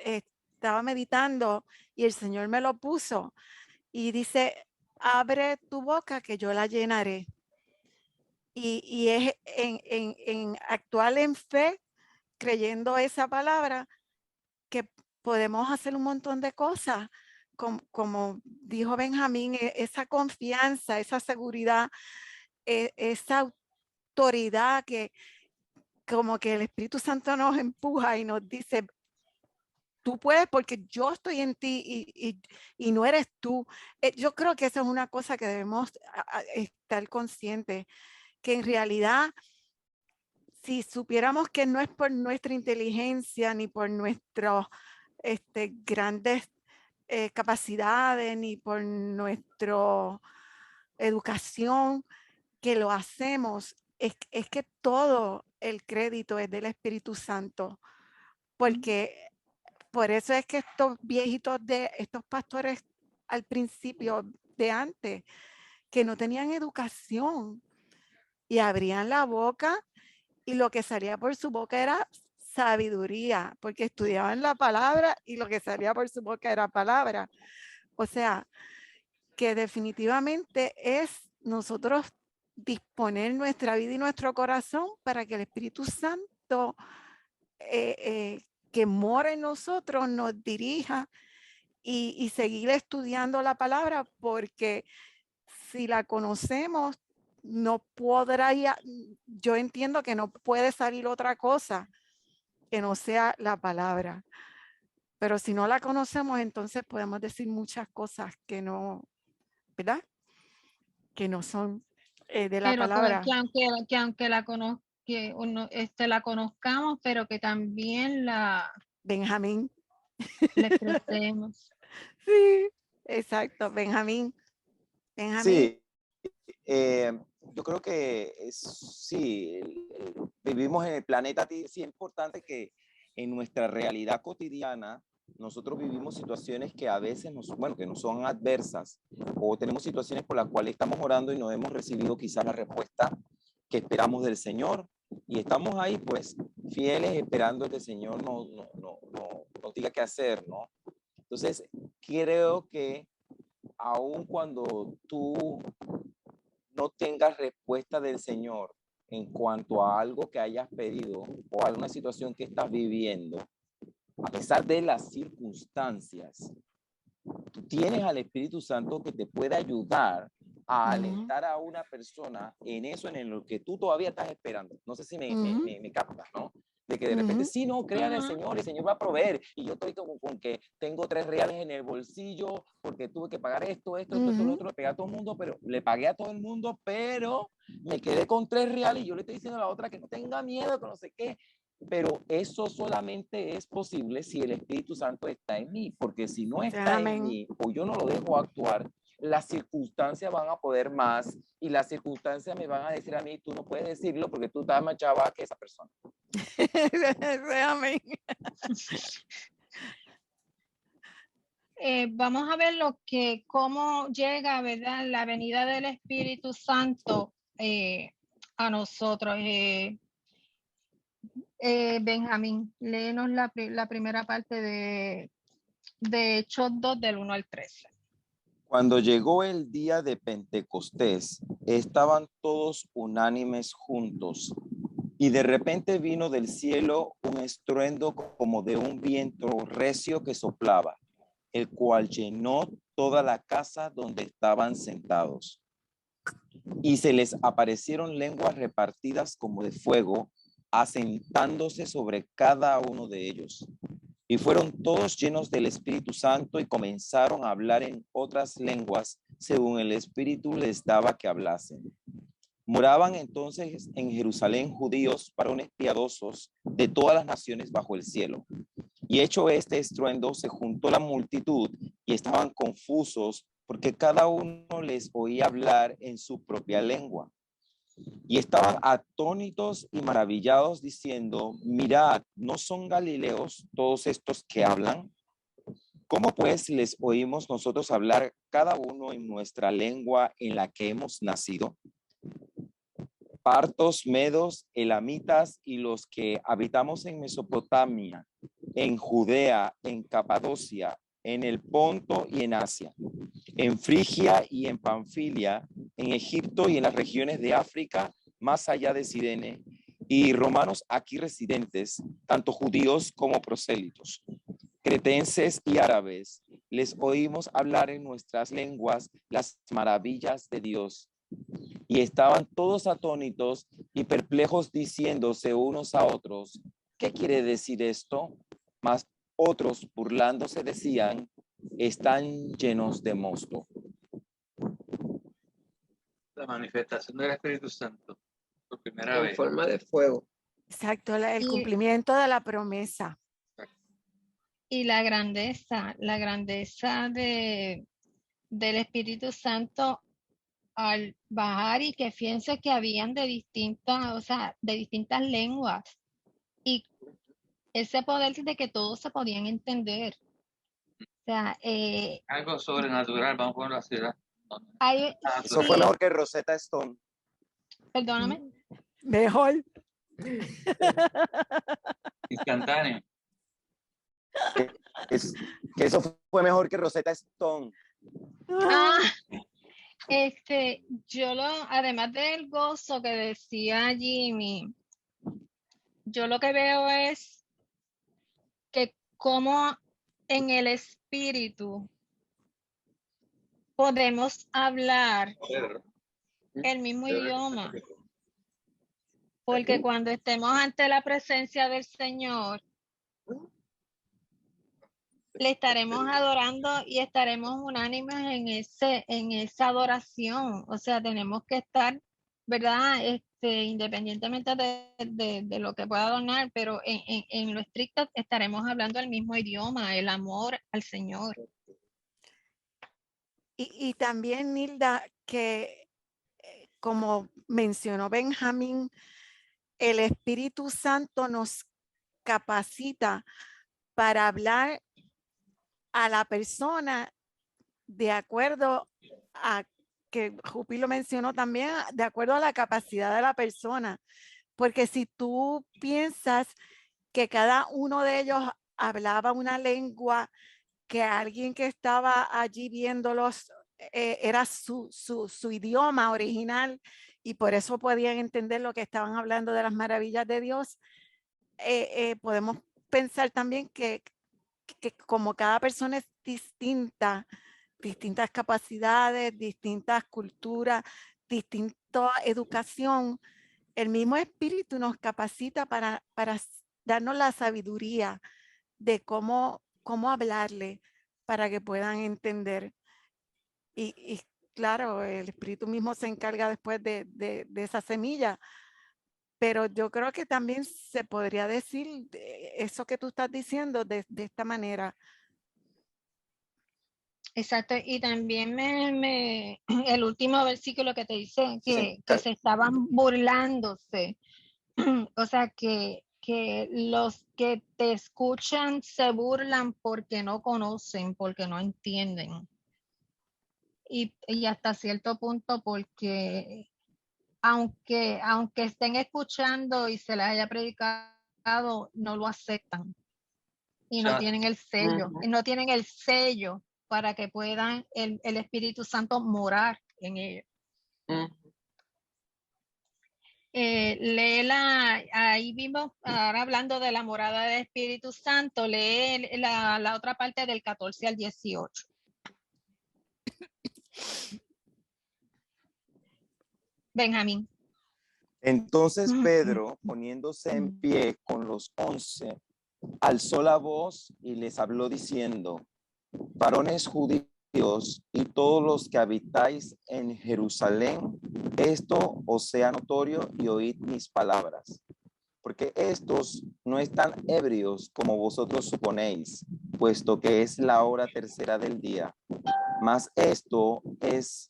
estaba meditando y el Señor me lo puso y dice, abre tu boca que yo la llenaré. Y es en actuar en fe, creyendo esa palabra, que podemos hacer un montón de cosas. Como dijo Benjamín, esa confianza, esa seguridad, esa autoridad que como que el Espíritu Santo nos empuja y nos dice, tú puedes porque yo estoy en ti y no eres tú. Yo creo que esa es una cosa que debemos estar conscientes, que en realidad, si supiéramos que no es por nuestra inteligencia ni por nuestras grandes capacidades ni por nuestra educación que lo hacemos, es que todo el crédito es del Espíritu Santo, porque por eso es que estos viejitos estos pastores al principio de antes, que no tenían educación y abrían la boca y lo que salía por su boca era sabiduría, porque estudiaban la palabra y lo que salía por su boca era palabra. O sea, que definitivamente es nosotros disponer nuestra vida y nuestro corazón para que el Espíritu Santo que mora en nosotros nos dirija y seguir estudiando la palabra, porque si la conocemos, no podrá, yo entiendo que no puede salir otra cosa que no sea la palabra. Pero si no la conocemos, entonces podemos decir muchas cosas que no, ¿verdad? Que no son de la Pero palabra. que aunque la conozcamos, pero que también Benjamín. la expresemos. Sí, exacto, Benjamín. Benjamín. Sí, yo creo que sí, vivimos en el planeta, sí es importante que en nuestra realidad cotidiana nosotros vivimos situaciones que a veces que no son adversas, o tenemos situaciones por las cuales estamos orando y no hemos recibido quizás la respuesta que esperamos del Señor, y estamos ahí pues fieles esperando que el Señor nos diga qué hacer, ¿no? Entonces creo que aun cuando tú no tengas respuesta del Señor en cuanto a algo que hayas pedido o a alguna situación que estás viviendo, a pesar de las circunstancias, tú tienes al Espíritu Santo que te puede ayudar a alentar a una persona en eso, en lo que tú todavía estás esperando. No sé si me captas, ¿no? De que de repente, sí, no, crean en el Señor, el Señor va a proveer. Y yo estoy con que tengo 3 reales en el bolsillo porque tuve que pagar esto, lo otro, le pegué a todo el mundo, pero le pagué a todo el mundo, pero me quedé con 3 reales y yo le estoy diciendo a la otra que no tenga miedo, que no sé qué. Pero eso solamente es posible si el Espíritu Santo está en mí, porque si no está en mí o yo no lo dejo actuar, las circunstancias van a poder más y las circunstancias me van a decir a mí, tú no puedes decirlo porque tú estás más chava que esa persona. Amén. Vamos a ver cómo llega, ¿verdad? La venida del Espíritu Santo a nosotros. Benjamín, léenos la primera parte de Hechos 2 del 1 al 13. Cuando llegó el día de Pentecostés, estaban todos unánimes juntos, y de repente vino del cielo un estruendo como de un viento recio que soplaba, el cual llenó toda la casa donde estaban sentados. Y se les aparecieron lenguas repartidas como de fuego, asentándose sobre cada uno de ellos. Y fueron todos llenos del Espíritu Santo y comenzaron a hablar en otras lenguas según el Espíritu les daba que hablasen. Moraban entonces en Jerusalén judíos, varones piadosos de todas las naciones bajo el cielo. Y hecho este estruendo, se juntó la multitud y estaban confusos porque cada uno les oía hablar en su propia lengua. Y estaban atónitos y maravillados diciendo, mirad, ¿no son galileos todos estos que hablan? ¿Cómo pues les oímos nosotros hablar cada uno en nuestra lengua en la que hemos nacido? Partos, medos, elamitas y los que habitamos en Mesopotamia, en Judea, en Capadocia, en el Ponto y en Asia, en Frigia y en Panfilia, en Egipto y en las regiones de África, más allá de Cirene, y romanos aquí residentes, tanto judíos como prosélitos, cretenses y árabes, les oímos hablar en nuestras lenguas las maravillas de Dios. Y estaban todos atónitos y perplejos diciéndose unos a otros, ¿qué quiere decir esto? Mas otros, burlándose, decían, están llenos de mosto. La manifestación del Espíritu Santo, por primera En vez. forma de fuego. Exacto, el Y- cumplimiento de la promesa. Y la grandeza del Espíritu Santo al bajar y que fíjense que habían de distintas, o sea, de distintas lenguas y ese poder de que todos se podían entender. O sea, Algo sobrenatural, vamos a ponerlo así, ¿verdad? hay, Eso sí, fue mejor que Rosetta Stone. perdóname, Mejor. Instantáneo. Que eso fue mejor que Rosetta Stone. ah, además del gozo que decía Jimmy, yo lo que veo es que como en el espíritu podemos hablar el mismo idioma, porque cuando estemos ante la presencia del Señor, le estaremos adorando y estaremos unánimes en esa adoración. O sea, tenemos que estar, ¿verdad? Independientemente de lo que pueda donar, pero en lo estricto estaremos hablando el mismo idioma, el amor al Señor. Y también, Nilda, que como mencionó Benjamín, el Espíritu Santo nos capacita para hablar a la persona de acuerdo a, que Jupi lo mencionó también, de acuerdo a la capacidad de la persona. Porque si tú piensas que cada uno de ellos hablaba una lengua, que alguien que estaba allí viéndolos era su idioma original y por eso podían entender lo que estaban hablando de las maravillas de Dios, podemos pensar también que como cada persona es distinta, distintas capacidades, distintas culturas, distinta educación, el mismo espíritu nos capacita para darnos la sabiduría de cómo hablarle para que puedan entender. Y claro, el espíritu mismo se encarga después de esa semilla. Pero yo creo que también se podría decir eso que tú estás diciendo de esta manera. Exacto, y también el último versículo que te dice que se estaban burlándose, o sea que los que te escuchan se burlan porque no conocen, porque no entienden. Y hasta cierto punto porque aunque estén escuchando y se les haya predicado, no lo aceptan y no tienen el sello, y no tienen el sello para que puedan el Espíritu Santo morar en ellos. Léela, ahí vimos, ahora hablando de la morada del Espíritu Santo, lee la otra parte del 14 al 18. Benjamín. Entonces Pedro, poniéndose en pie con los 11, alzó la voz y les habló diciendo: varones judíos y todos los que habitáis en Jerusalén, esto os sea notorio y oíd mis palabras. Porque estos no están ebrios como vosotros suponéis, puesto que es la hora tercera del día. Mas esto es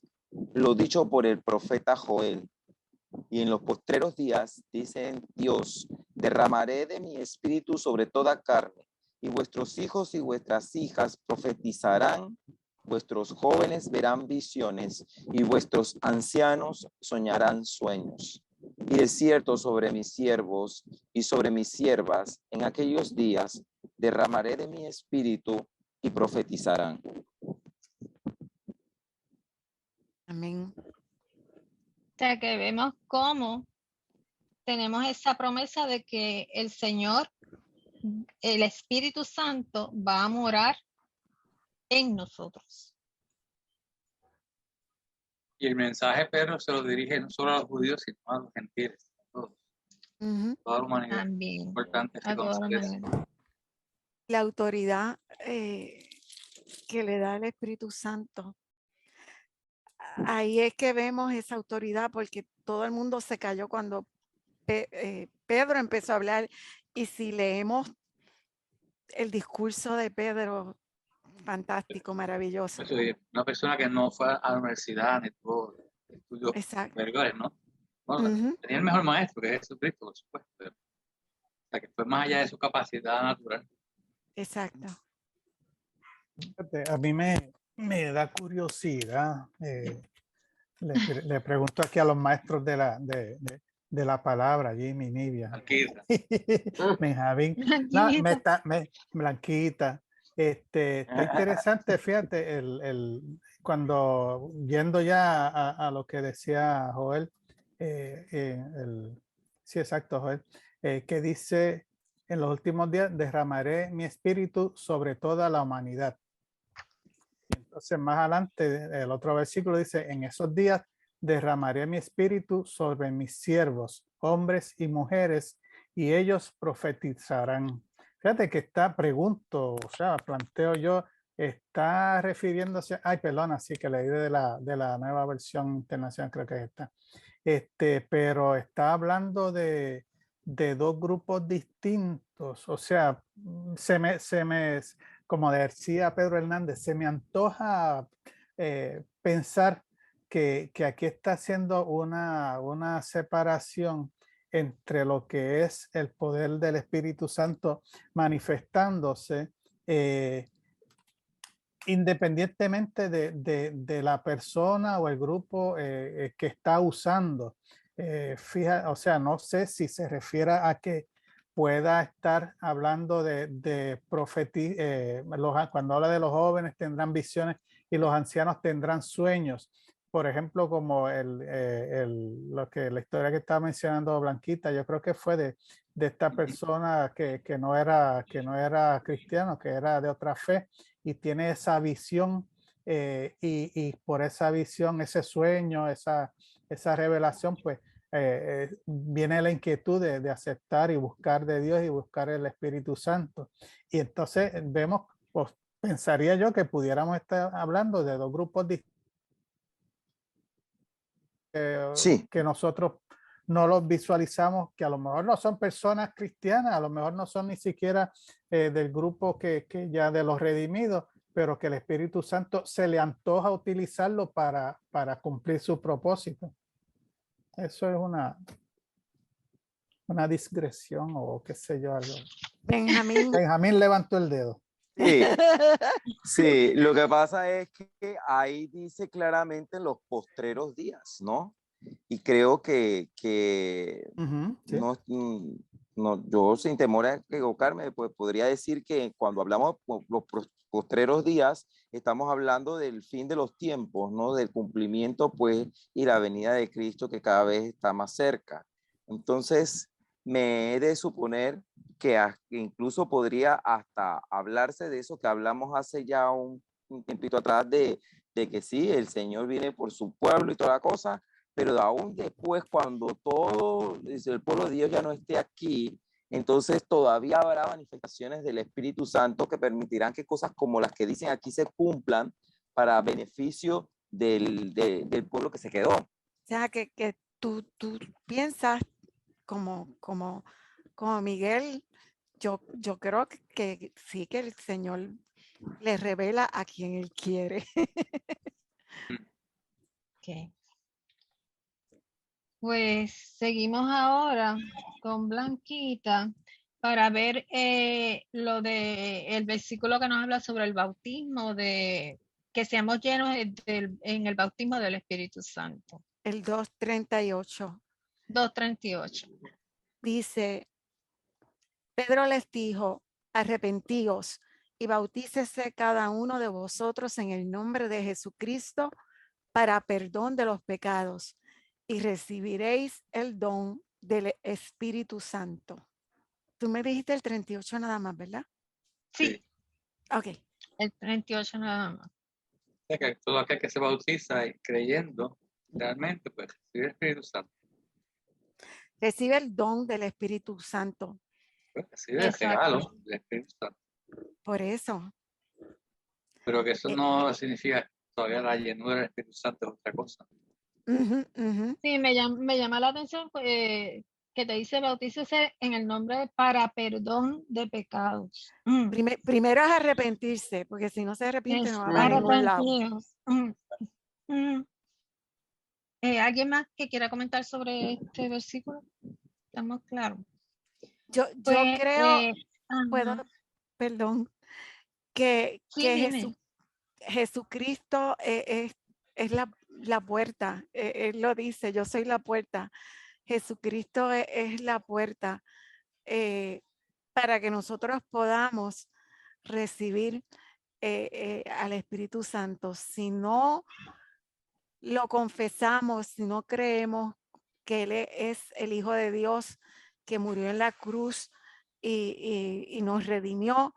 lo dicho por el profeta Joel. Y en los postreros días, dice Dios, derramaré de mi espíritu sobre toda carne, y vuestros hijos y vuestras hijas profetizarán, vuestros jóvenes verán visiones, y vuestros ancianos soñarán sueños. Y de cierto sobre mis siervos y sobre mis siervas, en aquellos días, derramaré de mi espíritu y profetizarán. Amén. O sea que vemos cómo tenemos esa promesa de que el Señor, el Espíritu Santo, va a morar en nosotros. Y el mensaje Pedro se lo dirige no solo a los judíos, sino a los gentiles, a todos, toda la humanidad. También. Importante A toda la reconocer eso. humanidad. La autoridad que le da el Espíritu Santo. Ahí es que vemos esa autoridad, porque todo el mundo se cayó cuando Pedro empezó a hablar. Y si leemos el discurso de Pedro, fantástico, maravilloso. Una persona que no fue a la universidad ni tuvo estudios superiores, ¿no? Bueno, tenía el mejor maestro, que es Jesucristo, por supuesto. Pero, o sea, que fue más allá de su capacidad natural. Exacto. A mí me da curiosidad. Le pregunto aquí a los maestros de la palabra, Jimmy, Nivia, Benjamín, Blanquita. Está interesante, fíjate, cuando yendo ya a lo que decía Joel, sí, exacto, Joel, que dice: en los últimos días derramaré mi espíritu sobre toda la humanidad. Entonces, más adelante, el otro versículo dice: en esos días derramaré mi espíritu sobre mis siervos, hombres y mujeres, y ellos profetizarán. Fíjate que pregunto, o sea, planteo yo, está refiriéndose, perdón, así que leí de la nueva versión internacional, creo que es esta. Pero está hablando de dos grupos distintos, o sea, como decía Pedro Hernández, se me antoja pensar que aquí está haciendo una separación entre lo que es el poder del Espíritu Santo manifestándose independientemente de la persona o el grupo que está usando. O sea, no sé si se refiere a que pueda estar hablando de profetizar, cuando habla de los jóvenes tendrán visiones y los ancianos tendrán sueños. Por ejemplo, como la historia que estaba mencionando Blanquita, yo creo que fue de esta persona que no era cristiano, que era de otra fe, y tiene esa visión, y por esa visión, ese sueño, esa revelación, pues viene la inquietud de aceptar y buscar de Dios y buscar el Espíritu Santo. Y entonces vemos, pues, pensaría yo que pudiéramos estar hablando de dos grupos distintos que nosotros no los visualizamos, que a lo mejor no son personas cristianas, a lo mejor no son ni siquiera del grupo que ya de los redimidos, pero que el Espíritu Santo se le antoja utilizarlo para cumplir su propósito. Eso es una discreción o qué sé yo, algo. Benjamín levantó el dedo. Sí, sí, lo que pasa es que ahí dice claramente los postreros días, ¿no? Y creo que sí. no no, yo sin temor a equivocarme, pues podría decir que cuando hablamos de los postreros días, estamos hablando del fin de los tiempos, ¿no? Del cumplimiento, pues, y la venida de Cristo que cada vez está más cerca. Entonces, me he de suponer que incluso podría hasta hablarse de eso que hablamos hace ya un tiempito atrás de que sí, el Señor viene por su pueblo y toda la cosa, pero aún después, cuando todo el pueblo de Dios ya no esté aquí, entonces todavía habrá manifestaciones del Espíritu Santo que permitirán que cosas como las que dicen aquí se cumplan para beneficio del pueblo que se quedó. O sea, que tú piensas como Miguel, yo creo que sí, que el Señor le revela a quien Él quiere. Okay. Pues seguimos ahora con Blanquita para ver lo de el versículo que nos habla sobre el bautismo, de que seamos llenos en el bautismo del Espíritu Santo. El 2:38. 2:38. Dice, Pedro les dijo, arrepentíos y bautícese cada uno de vosotros en el nombre de Jesucristo para perdón de los pecados y recibiréis el don del Espíritu Santo. Tú me dijiste el 38 nada más, ¿verdad? Sí. Ok. El 38 nada más. O sea, que todo aquel que se bautiza y creyendo, realmente, pues, recibe el Espíritu Santo. Recibe el don del Espíritu Santo. Pues, recibe el regalo del Espíritu Santo. Por eso. Pero que eso no significa todavía la llenura del Espíritu Santo es otra cosa. Sí, me llama la atención que te dice bautícese en el nombre para perdón de pecados. Primero es arrepentirse, porque si no se arrepiente no va a ningún lado. ¿Alguien más que quiera comentar sobre este versículo? ¿Estamos claros? Yo creo, perdón, que Jesucristo es la puerta. Él lo dice, yo soy la puerta. Jesucristo es la puerta para que nosotros podamos recibir al Espíritu Santo. Si no lo confesamos, si no creemos que Él es el Hijo de Dios que murió en la cruz y nos redimió,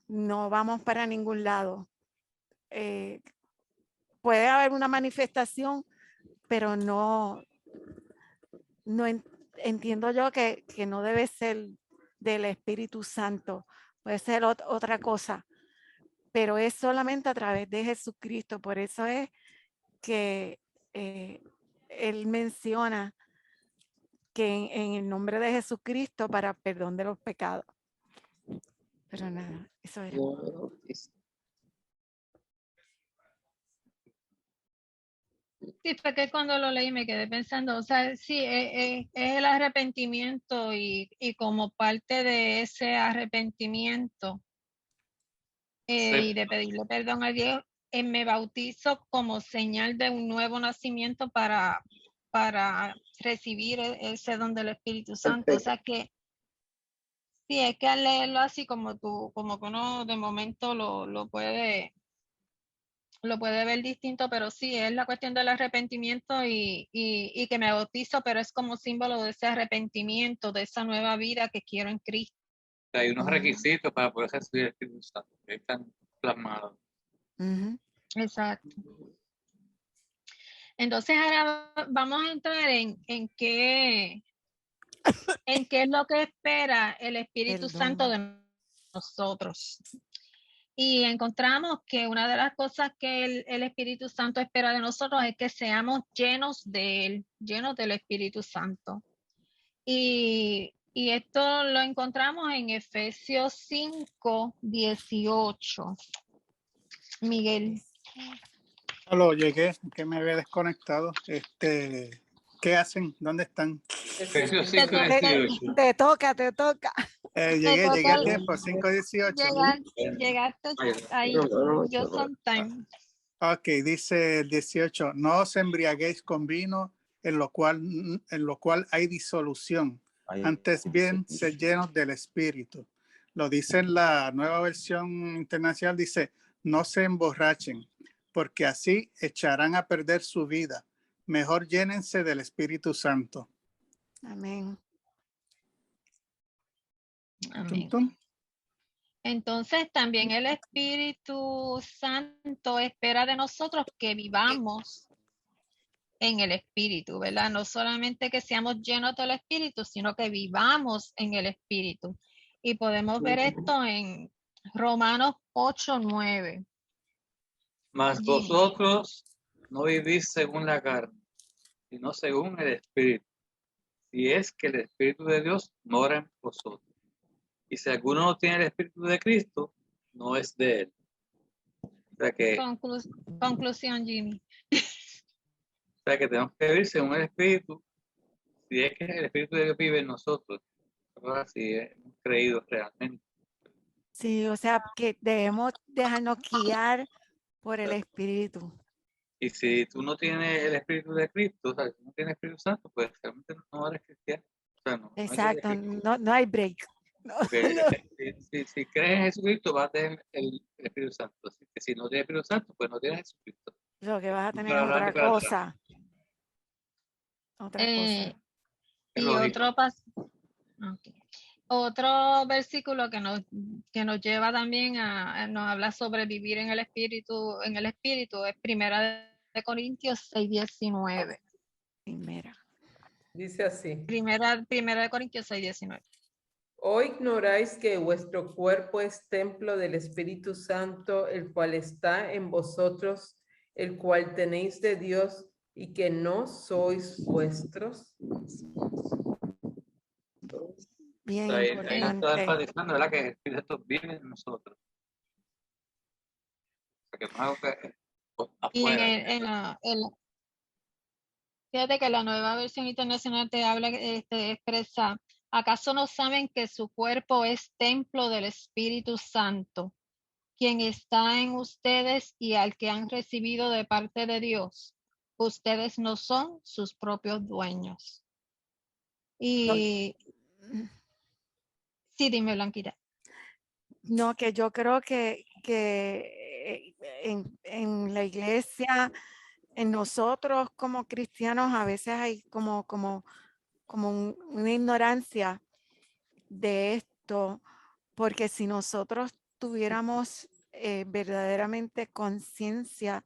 no vamos para ningún lado. Puede haber una manifestación, pero no entiendo yo que no debe ser del Espíritu Santo, puede ser otra cosa, pero es solamente a través de Jesucristo. Por eso es que él menciona que en el nombre de Jesucristo para perdón de los pecados. Pero nada, eso era. Sí, fue que cuando lo leí me quedé pensando, o sea, sí, es el arrepentimiento y como parte de ese arrepentimiento y de pedirle perdón a Dios, me bautizo como señal de un nuevo nacimiento para recibir ese don del Espíritu Santo. O sea que sí, es que al leerlo así como que uno de momento lo puede ver distinto, pero sí, es la cuestión del arrepentimiento y que me bautizo, pero es como símbolo de ese arrepentimiento, de esa nueva vida que quiero en Cristo. Hay unos requisitos para poder recibir el Espíritu Santo que están plasmados. Exacto. Entonces ahora vamos a entrar en qué es lo que espera el Espíritu Santo de nosotros. Y encontramos que una de las cosas que el Espíritu Santo espera de nosotros es que seamos llenos de Él, llenos del Espíritu Santo. Y esto lo encontramos en Efesios 5:18. Miguel. Aló, llegué, que me había desconectado. ¿Qué hacen? ¿Dónde están? Efesios 5:18. Te toca. Llegué a tiempo, 5:18. Llegaste ahí, yo sometime. Ok, dice el 18, no os embriaguéis con vino en lo cual hay disolución, Antes bien, ser llenos del Espíritu. Lo dice en la Nueva Versión Internacional, dice, no se emborrachen, porque así echarán a perder su vida. Mejor llénense del Espíritu Santo. Amén. Amén. Tum, tum. Entonces también el Espíritu Santo espera de nosotros que vivamos en el Espíritu, ¿verdad? No solamente que seamos llenos del Espíritu, sino que vivamos en el Espíritu. Y podemos ver esto en Romanos 8:9. Mas Jimmy. vosotros no vivís según la carne, sino según el Espíritu. Si es que el Espíritu de Dios mora en vosotros. Y si alguno no tiene el Espíritu de Cristo, no es de él. O sea que, Conclusión, Jimmy. tenemos que vivir según el Espíritu. Si es que el Espíritu de Dios vive en nosotros, ¿verdad? Si hemos creído realmente. Sí, o sea, que debemos dejarnos guiar por el Espíritu. Y si tú no tienes el Espíritu de Cristo, o sea, si no tienes el Espíritu Santo, pues realmente no eres cristiano. O sea, no Exacto, eres no hay break. No, porque no. si crees en Jesucristo, vas a tener el Espíritu Santo. Así que si no tienes Espíritu Santo, pues no tienes Jesucristo. Lo que vas a tener Para es adelante, otra para atrás. cosa. Otra Eh, cosa. Es y lógico. otro versículo que nos lleva también nos habla sobre vivir en el Espíritu, es Primera de Corintios 6:19. Primera. Dice así. Primera de Corintios 6:19. ¿O ignoráis que vuestro cuerpo es templo del Espíritu Santo, el cual está en vosotros, el cual tenéis de Dios, y que no sois vuestros? Bien Ahí nos está importante. enfatizando, ¿verdad? Que el Espíritu Santo vive en nosotros. O sea, que no es algo que Y afuera. fíjate que la nueva versión internacional te habla, expresa, ¿acaso no saben que su cuerpo es templo del Espíritu Santo, quien está en ustedes y al que han recibido de parte de Dios? Ustedes no son sus propios dueños. Y sí, dime, Blanquita. No, que yo creo que en la iglesia, en nosotros como cristianos, a veces hay como una ignorancia de esto, porque si nosotros tuviéramos verdaderamente conciencia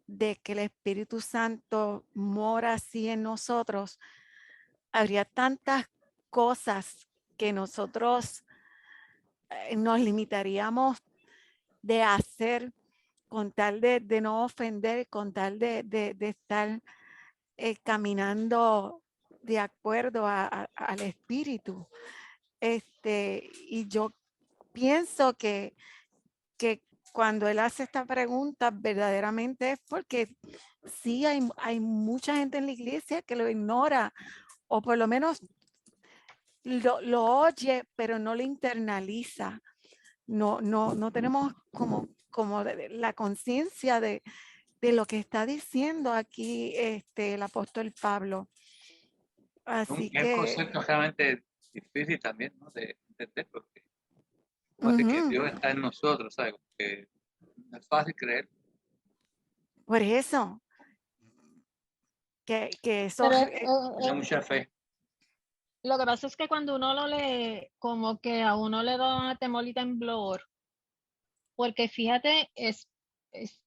de que el Espíritu Santo mora así en nosotros, habría tantas cosas que nosotros nos limitaríamos de hacer con tal de no ofender, con tal de estar caminando de acuerdo al Espíritu. Y yo pienso que cuando él hace esta pregunta, verdaderamente es porque sí hay mucha gente en la iglesia que lo ignora, o por lo menos lo oye, pero no lo internaliza. No tenemos como la conciencia de lo que está diciendo aquí el apóstol Pablo. Así Es un que, concepto realmente difícil también, ¿no? De entender, porque como decir que Dios está en nosotros, ¿sabes? Porque no es fácil creer. por eso, que eso, Pero Tiene mucha fe. lo que pasa es que cuando uno lo lee, como que a uno le da temor y temblor, porque fíjate, es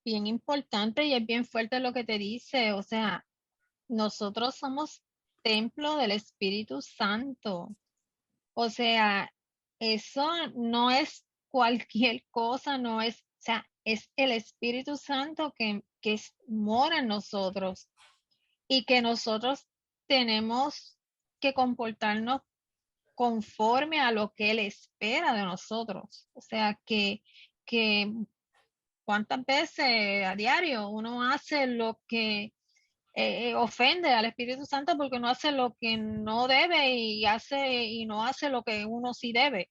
bien importante y es bien fuerte lo que te dice, o sea, nosotros somos templo del Espíritu Santo, o sea, eso no es cualquier cosa, no es, o sea, es el Espíritu Santo que mora en nosotros y que nosotros tenemos que comportarnos conforme a lo que Él espera de nosotros. O sea, que cuántas veces a diario uno hace lo que ofende al Espíritu Santo porque uno hace lo que no debe y no hace lo que uno sí debe.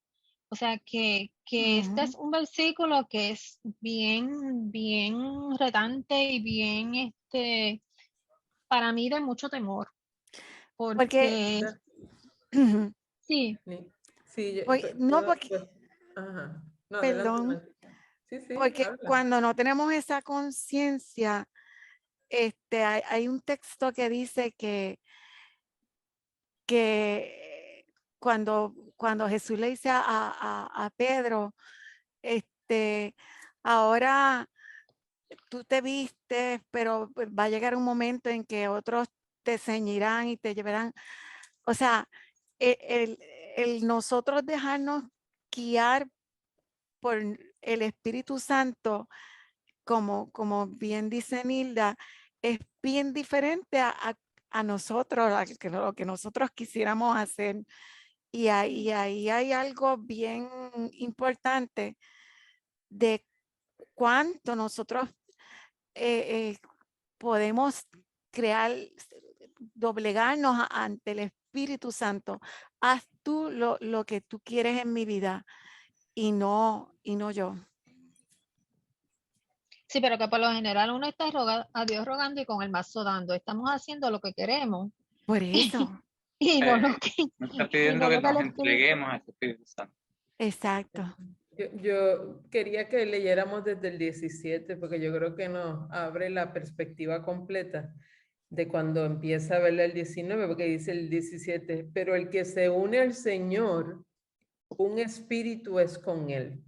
O sea, que este es un versículo que es bien retante y bien, para mí de mucho temor. porque Porque Sí, Sí, Oye, no, porque, ajá. No, adelante, perdón, Blanquita. Sí, porque habla. cuando no tenemos esa conciencia, hay un texto que dice que cuando Jesús le dice a Pedro, ahora tú te vistes, pero pues, va a llegar un momento en que otros te ceñirán y te llevarán. O sea, el nosotros dejarnos guiar por el Espíritu Santo, como bien dice Nilda, es bien diferente a nosotros, lo que nosotros quisiéramos hacer. Y ahí hay algo bien importante de cuánto nosotros podemos crear, doblegarnos ante el Espíritu Santo. Haz tú lo que tú quieres en mi vida y no yo. sí, pero que por lo general uno está a Dios rogando y con el mazo dando. Estamos haciendo lo que queremos Por eso, y no lo que, Nos está y pidiendo no que lo que el nos Espíritu. entreguemos al Espíritu Santo. exacto. Yo quería que leyéramos desde el 17, porque yo creo que nos abre la perspectiva completa de cuando empieza a ver el 19, porque dice el 17, pero el que se une al Señor, un espíritu es con él.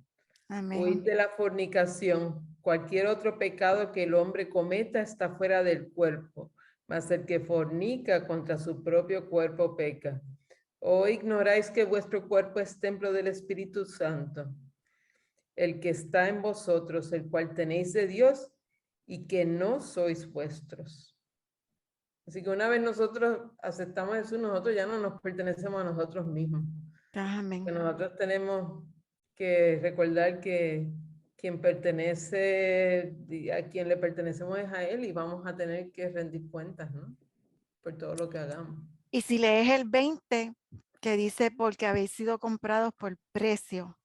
Huid Amén. de la fornicación. Cualquier otro pecado que el hombre cometa está fuera del cuerpo, mas el que fornica contra su propio cuerpo peca. ¿O ignoráis que vuestro cuerpo es templo del Espíritu Santo, el que está en vosotros, el cual tenéis de Dios y que no sois vuestros? Así que una vez nosotros aceptamos eso, nosotros ya no nos pertenecemos a nosotros mismos. Amén. Que nosotros tenemos que recordar que quien pertenece, a quien le pertenecemos es a Él y vamos a tener que rendir cuentas, ¿no? Por todo lo que hagamos. Y si lees el 20, que dice, porque habéis sido comprados por precio,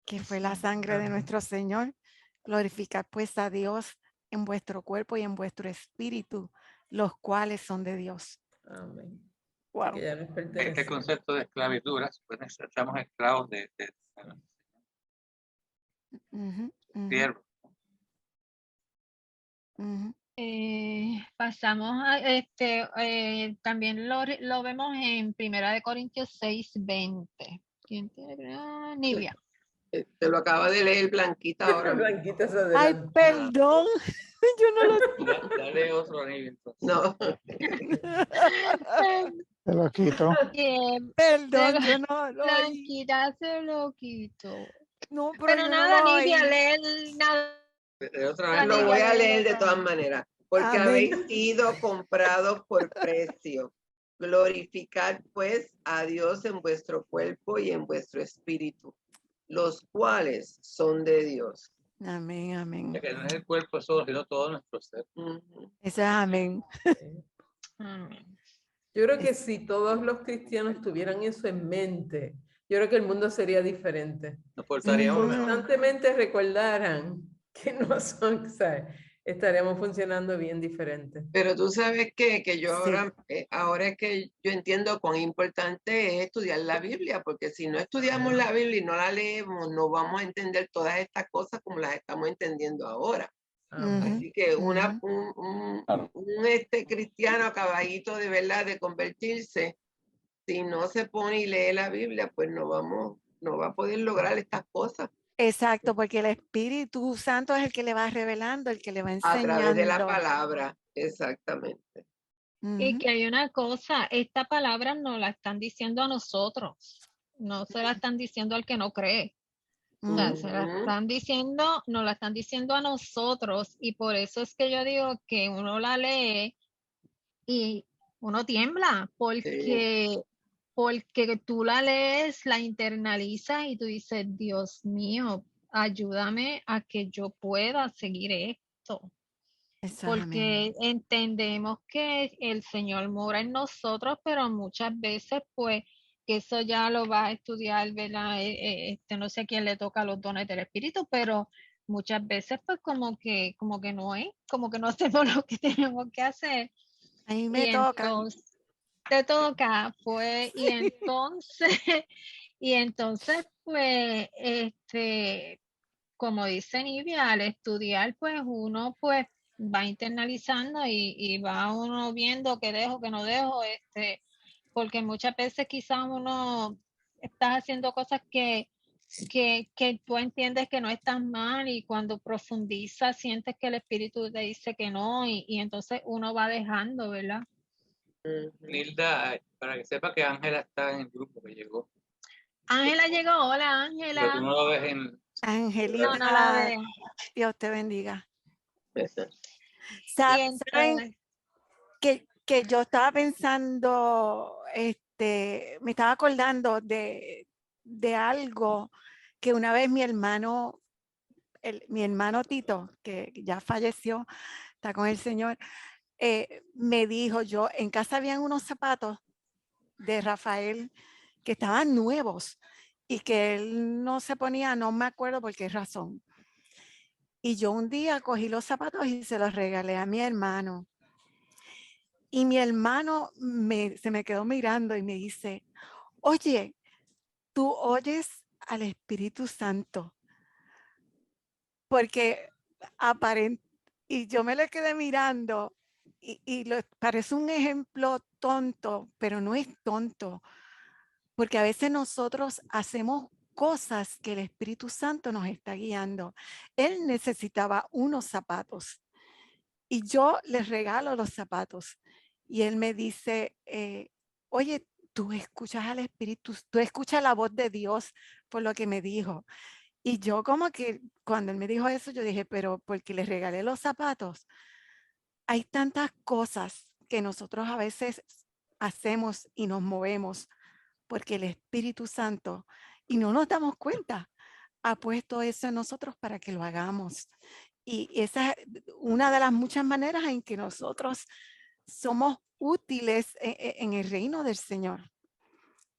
que fue la sangre de Amén. nuestro Señor, glorificad pues a Dios en vuestro cuerpo y en vuestro espíritu, los cuales son de Dios. Amén. Wow. Que ya nos Este pertenece. concepto de esclavitud, pues estamos esclavos de Ujú, ujú, siervos. ujú. Pasamos a también lo vemos en 1 Corintios 6:20. ¿Quién tiene? Nivia. Te lo acaba de leer Blanquita ahora mismo. Blanquita se Ay, adelanta. perdón. Yo no lo Dale otro anillo entonces. No, Te lo quito. Perdón, yo no lo oí. Blanquita se lo quito. No, pero Pero yo no nada, lo Nivia, oí. lee nada. De otra vez. lo Nivia, voy a lee leer de otra todas vez. maneras. Porque Amén. habéis sido comprados por precio. Glorificad pues a Dios en vuestro cuerpo y en vuestro espíritu, los cuales son de Dios. Amén, amén. Que no es el cuerpo solo, sino todo nuestro ser. Ujú. Eso es amén. Amén. Yo creo que si todos los cristianos tuvieran eso en mente, yo creo que el mundo sería diferente. Nos portaríamos Ujú. mejor. Constantemente recordaran que no son, ¿sabes? Estaríamos funcionando bien diferente. Pero tú sabes que yo Sí. ahora es que yo entiendo cuán importante es estudiar la Biblia, porque si no estudiamos la Biblia y no la leemos, no vamos a entender todas estas cosas como las estamos entendiendo ahora. Amén. Así que Ujú. Claro. un cristiano caballito de verdad de convertirse, si no se pone y lee la Biblia, pues no va a poder lograr estas cosas Exacto, porque el Espíritu Santo es el que le va revelando, el que le va a través de la enseñando. palabra. Exactamente. Y Ujú. que hay una cosa, esta palabra nos la están diciendo a nosotros, no se la están diciendo al que no cree. O sea, se la Ujú. están diciendo, nos la están diciendo a nosotros, y por eso es que yo digo que uno la lee y uno tiembla, porque tú la lees, la internalizas y tú dices, Dios mío, ayúdame a que yo pueda seguir esto. Eso es amén. Porque entendemos que el Señor mora en nosotros, pero muchas veces, pues, que eso ya lo va a estudiar, ¿verdad? No sé a quién le toca los dones del Espíritu, pero muchas veces, pues, como que no es, como que no hacemos lo que tenemos que hacer. A mí Y me toca. entonces, te toca, pues, y entonces, pues, como dice Nivia, al estudiar, pues, uno, pues, va internalizando y va uno viendo qué dejo, qué no dejo, porque muchas veces quizás uno está haciendo cosas que tú entiendes que no están mal y cuando profundizas sientes que el espíritu te dice que no y entonces uno va dejando, ¿verdad? Nilda, para que sepa que Ángela está en el grupo que llegó. Ángela llegó, hola Pero tú Ángela. no lo ves en... Angelita, No la veo. Dios te bendiga. Y ¿Saben entonces, que yo estaba pensando, me estaba acordando de algo que una vez mi hermano Tito, que ya falleció, está con el Señor, me dijo, yo en casa habían unos zapatos de Rafael que estaban nuevos y que él no se ponía, no me acuerdo por qué razón. Y yo un día cogí los zapatos y se los regalé a mi hermano. Y mi hermano se me quedó mirando y me dice, oye, tú oyes al Espíritu Santo. Porque y yo me le quedé mirando y parece un ejemplo tonto, pero no es tonto, porque a veces nosotros hacemos cosas que el Espíritu Santo nos está guiando. Él necesitaba unos zapatos y yo les regalo los zapatos y él me dice, oye, tú escuchas al Espíritu, tú escuchas la voz de Dios por lo que me dijo. Y yo como que cuando él me dijo eso, yo dije, pero porque le regalé los zapatos, hay tantas cosas que nosotros a veces hacemos y nos movemos porque el Espíritu Santo, y no nos damos cuenta, ha puesto eso en nosotros para que lo hagamos. Y esa es una de las muchas maneras en que nosotros somos útiles en el reino del Señor.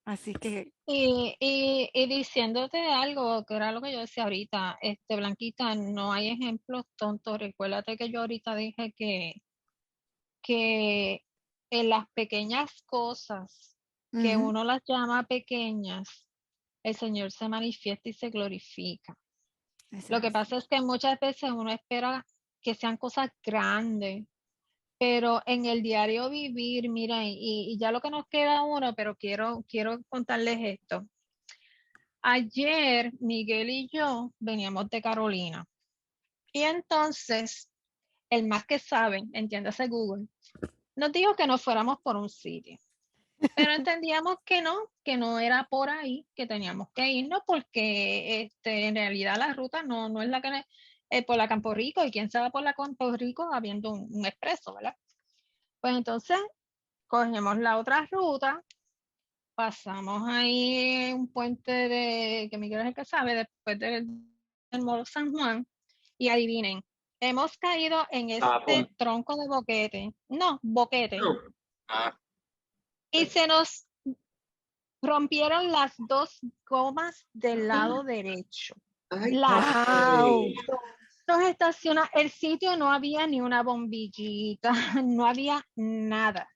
Así que... y diciéndote algo, que era lo que yo decía ahorita, Blanquita, no hay ejemplos tontos. Recuérdate que yo ahorita dije que en las pequeñas cosas que ujú, uno las llama pequeñas, el Señor se manifiesta y se glorifica. eso Lo es que así. pasa es que muchas veces uno espera que sean cosas grandes, pero en el diario vivir, mira, y ya lo que nos queda uno, pero quiero contarles esto. Ayer Miguel y yo veníamos de Carolina y entonces el más que sabe, entiéndase Google, nos dijo que nos fuéramos por un sitio. Pero entendíamos que no era por ahí que teníamos que irnos porque en realidad la ruta no es la que por la Campo Rico y quién sabe por la Campo Rico habiendo un expreso, ¿verdad? Pues entonces cogemos la otra ruta, pasamos ahí un puente que Miguel es el que sabe, después del Molo San Juan y adivinen, hemos caído en Tapón. este tronco de boquete, no, boquete, No. Ah, y se nos rompieron las dos gomas del lado derecho. Ay, Las ¡Wow! dos estaciones, el sitio no había ni una bombillita, no había nada.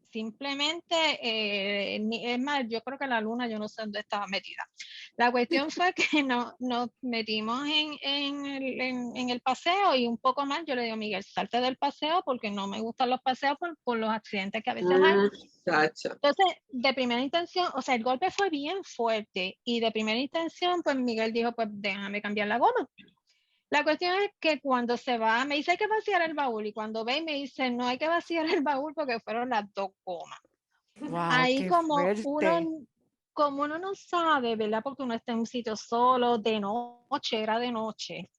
Simplemente, es más, yo creo que la luna, yo no sé dónde estaba metida. La cuestión fue que nos metimos en el paseo y un poco más yo le digo, Miguel, salte del paseo porque no me gustan los paseos por los accidentes que a veces hay. Muchacha. Entonces, de primera intención, o sea, el golpe fue bien fuerte y de primera intención, pues Miguel dijo, pues déjame cambiar la goma. La cuestión es que cuando se va, me dice hay que vaciar el baúl y cuando ve me dice no hay que vaciar el baúl porque fueron las dos gomas. ¡Wow! Ahí ¡Qué fuerte! como uno no sabe, ¿verdad? Porque uno está en un sitio solo, de noche, era de noche.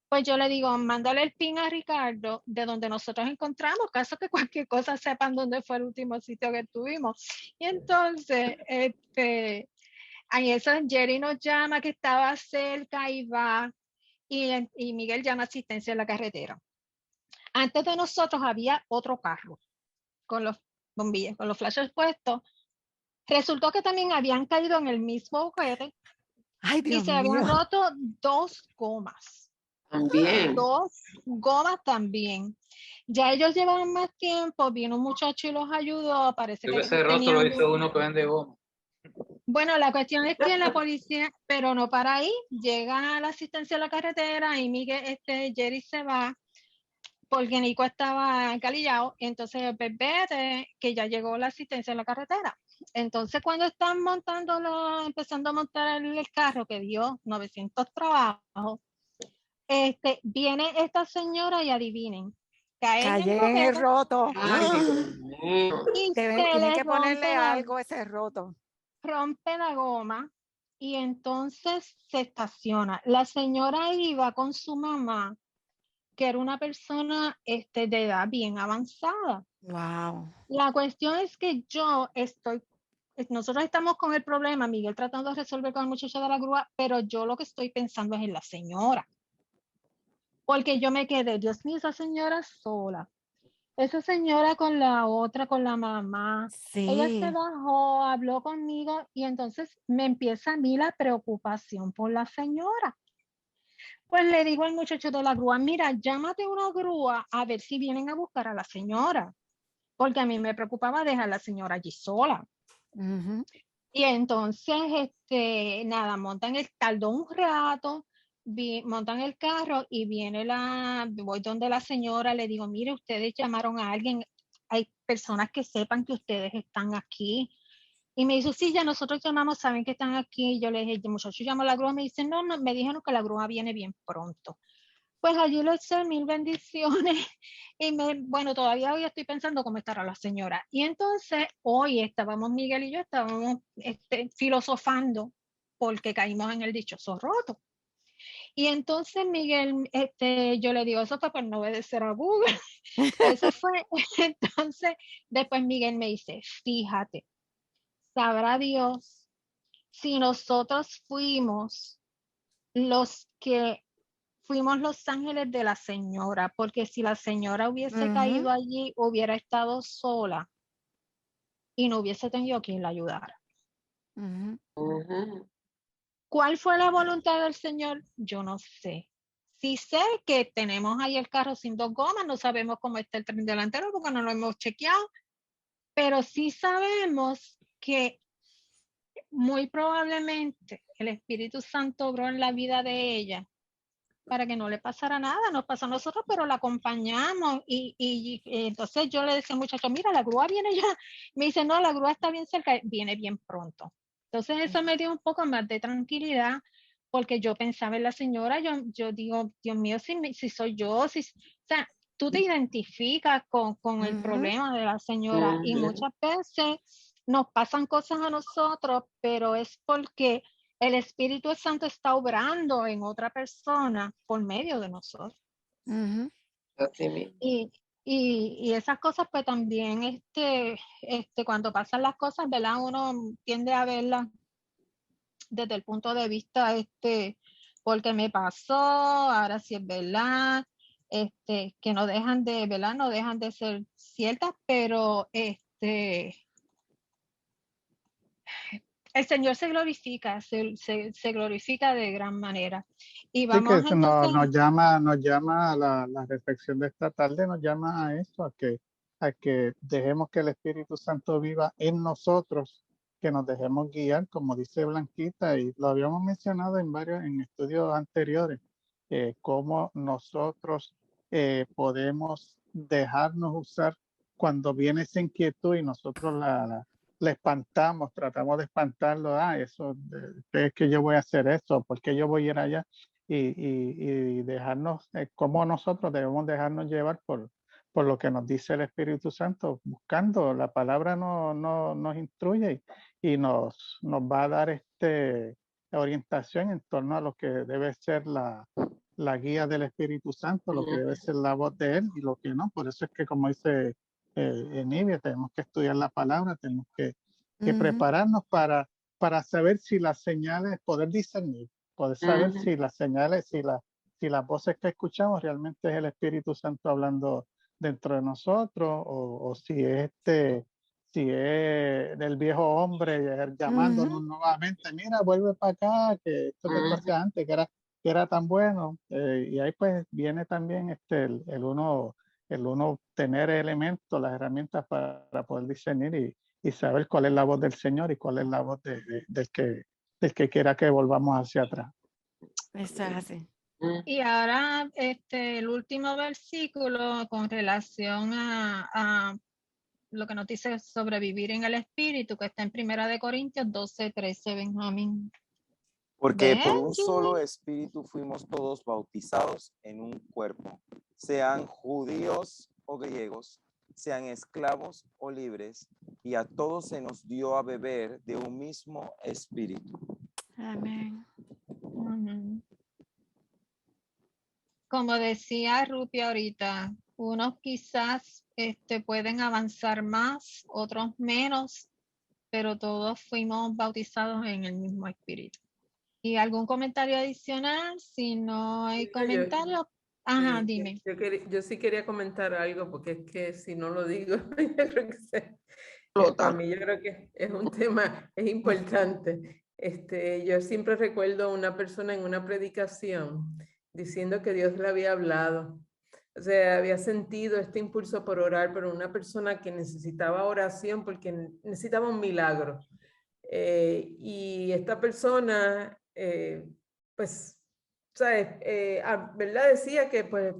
Pues yo le digo, mándale el pin a Ricardo de donde nosotros encontramos, caso que cualquier cosa sepan dónde fue el último sitio que estuvimos. Y entonces, ahí eso Jerry nos llama que estaba cerca y va, y Miguel llama asistencia en la carretera. Antes de nosotros había otro carro con los bombillas, con los flashes puestos. Resultó que también habían caído en el mismo boquete ¡Ay, y Dios se habían mío! roto dos gomas. También. 2 gomas también. Ya ellos llevaban más tiempo, vino un muchacho y los ayudó, parece Yo que ese roto tenían lo hizo uno que vende goma. Bueno, la cuestión es que la policía, pero no para ahí, llega a la asistencia a la carretera y Miguel, Jerry se va porque Nico estaba encalillado, entonces pues, vete que ya llegó la asistencia a la carretera. Entonces cuando están empezando a montar el carro que dio 900 trabajos, viene esta señora y adivinen, cae en el Calle en el rodeo roto. Ay, Dios mío. y se Tienen le que ponerle rompe algo a ese roto. la goma y entonces se estaciona. La señora iba con su mamá, que era una persona de edad bien avanzada. Wow. La cuestión es que nosotros estamos con el problema, Miguel tratando de resolver con el muchacho de la grúa, pero yo lo que estoy pensando es en la señora. Porque yo me quedé, Dios mío, esa señora sola. Esa señora con la otra, con la mamá, ella se Sí. bajó, habló conmigo y entonces me empieza a mí la preocupación por la señora. Pues le digo al muchacho de la grúa, mira, llámate una grúa a ver si vienen a buscar a la señora, porque a mí me preocupaba dejar a la señora allí sola. Ujú. Y entonces, nada, tardó un rato, montan el carro y voy donde la señora, le digo, mire, ustedes llamaron a alguien, hay personas que sepan que ustedes están aquí. Y me dijo, sí, ya nosotros llamamos, saben que están aquí. Y yo le dije, muchacho, llamo a la grúa. Me dice, no, me dijeron que la grúa viene bien pronto. Pues allí lo eché, mil bendiciones. Y bueno, todavía hoy estoy pensando cómo estará la señora. Y entonces hoy Miguel y yo estábamos filosofando porque caímos en el dichoso roto. Y entonces Miguel, yo le digo, eso fue por no obedecer a Google. Eso fue. Entonces, después Miguel me dice, fíjate, sabrá Dios si nosotros fuimos los ángeles de la señora, porque si la señora hubiese caído allí, hubiera estado sola y no hubiese tenido quien la ayudara. Ujú. Ujú. ¿Cuál fue la voluntad del Señor? Yo no sé. Sí sé que tenemos ahí el carro sin 2 gomas, no sabemos cómo está el tren delantero porque no lo hemos chequeado, pero sí sabemos que muy probablemente el Espíritu Santo obró en la vida de ella para que no le pasara nada, nos pasó a nosotros, pero la acompañamos y entonces yo le decía al muchacho, mira, la grúa viene ya. Me dice, no, la grúa está bien cerca, viene bien pronto. Entonces eso me dio un poco más de tranquilidad porque yo pensaba en la señora, yo digo, Dios mío, si soy yo, o sea, tú te identificas con el problema de la señora y muchas veces nos pasan cosas a nosotros, pero es porque el Espíritu Santo está obrando en otra persona por medio de nosotros. Ujú. Así mismo. Y esas cosas, pues también, cuando pasan las cosas, ¿verdad? Uno tiende a verlas desde el punto de vista, porque me pasó, ahora sí es verdad, que no dejan de, ¿verdad? No dejan de ser ciertas, pero el Señor se glorifica, se glorifica de gran manera. Y Sí, que vamos eso entonces, nos llama a la reflexión de esta tarde, nos llama a eso, a que dejemos que el Espíritu Santo viva en nosotros, que nos dejemos guiar, como dice Blanquita, y lo habíamos mencionado en estudios anteriores, cómo nosotros podemos dejarnos usar cuando viene esa inquietud y nosotros la espantamos, tratamos de espantarlo, es que yo voy a hacer eso, ¿por qué yo voy a ir allá? Y dejarnos, como nosotros debemos dejarnos llevar por lo que nos dice el Espíritu Santo, buscando la palabra nos instruye y nos va a dar orientación en torno a lo que debe ser la guía del Espíritu Santo, lo que debe ser la voz de Él y lo que no. Por eso es que, como dice Nivia, tenemos que estudiar la palabra, tenemos que prepararnos para saber si las señales, poder discernir, poder saber si las señales, si las voces que escuchamos realmente es el Espíritu Santo hablando dentro de nosotros o si es del viejo hombre llamándonos nuevamente, mira, vuelve para acá, que esto que tú hacías antes, que era era tan bueno. Y ahí pues viene también el uno tener elementos, las herramientas para poder discernir y saber cuál es la voz del Señor y cuál es la voz del que quiera que volvamos hacia atrás. Eso es así. Y ahora el último versículo con relación a lo que nos dice sobre vivir en el Espíritu, que está en 1 Corintios 12:13, Benjamín. Porque por un Benji. solo espíritu fuimos todos bautizados en un cuerpo, sean judíos o griegos, sean esclavos o libres, y a todos se nos dio a beber de un mismo espíritu. Amén. Como decía Rupi ahorita, unos quizás pueden avanzar más, otros menos, pero todos fuimos bautizados en el mismo espíritu. ¿Y algún comentario adicional? Si no hay comentarios, ajá, dime. Yo sí quería comentar algo, porque es que si no lo digo, yo creo que para mí yo creo que es un tema, es importante. Yo siempre recuerdo a una persona en una predicación diciendo que Dios le había hablado. O sea, había sentido este impulso por orar, pero una persona que necesitaba oración porque necesitaba un milagro. Y esta persona, pues, ¿sabes? ¿Verdad? Decía que pues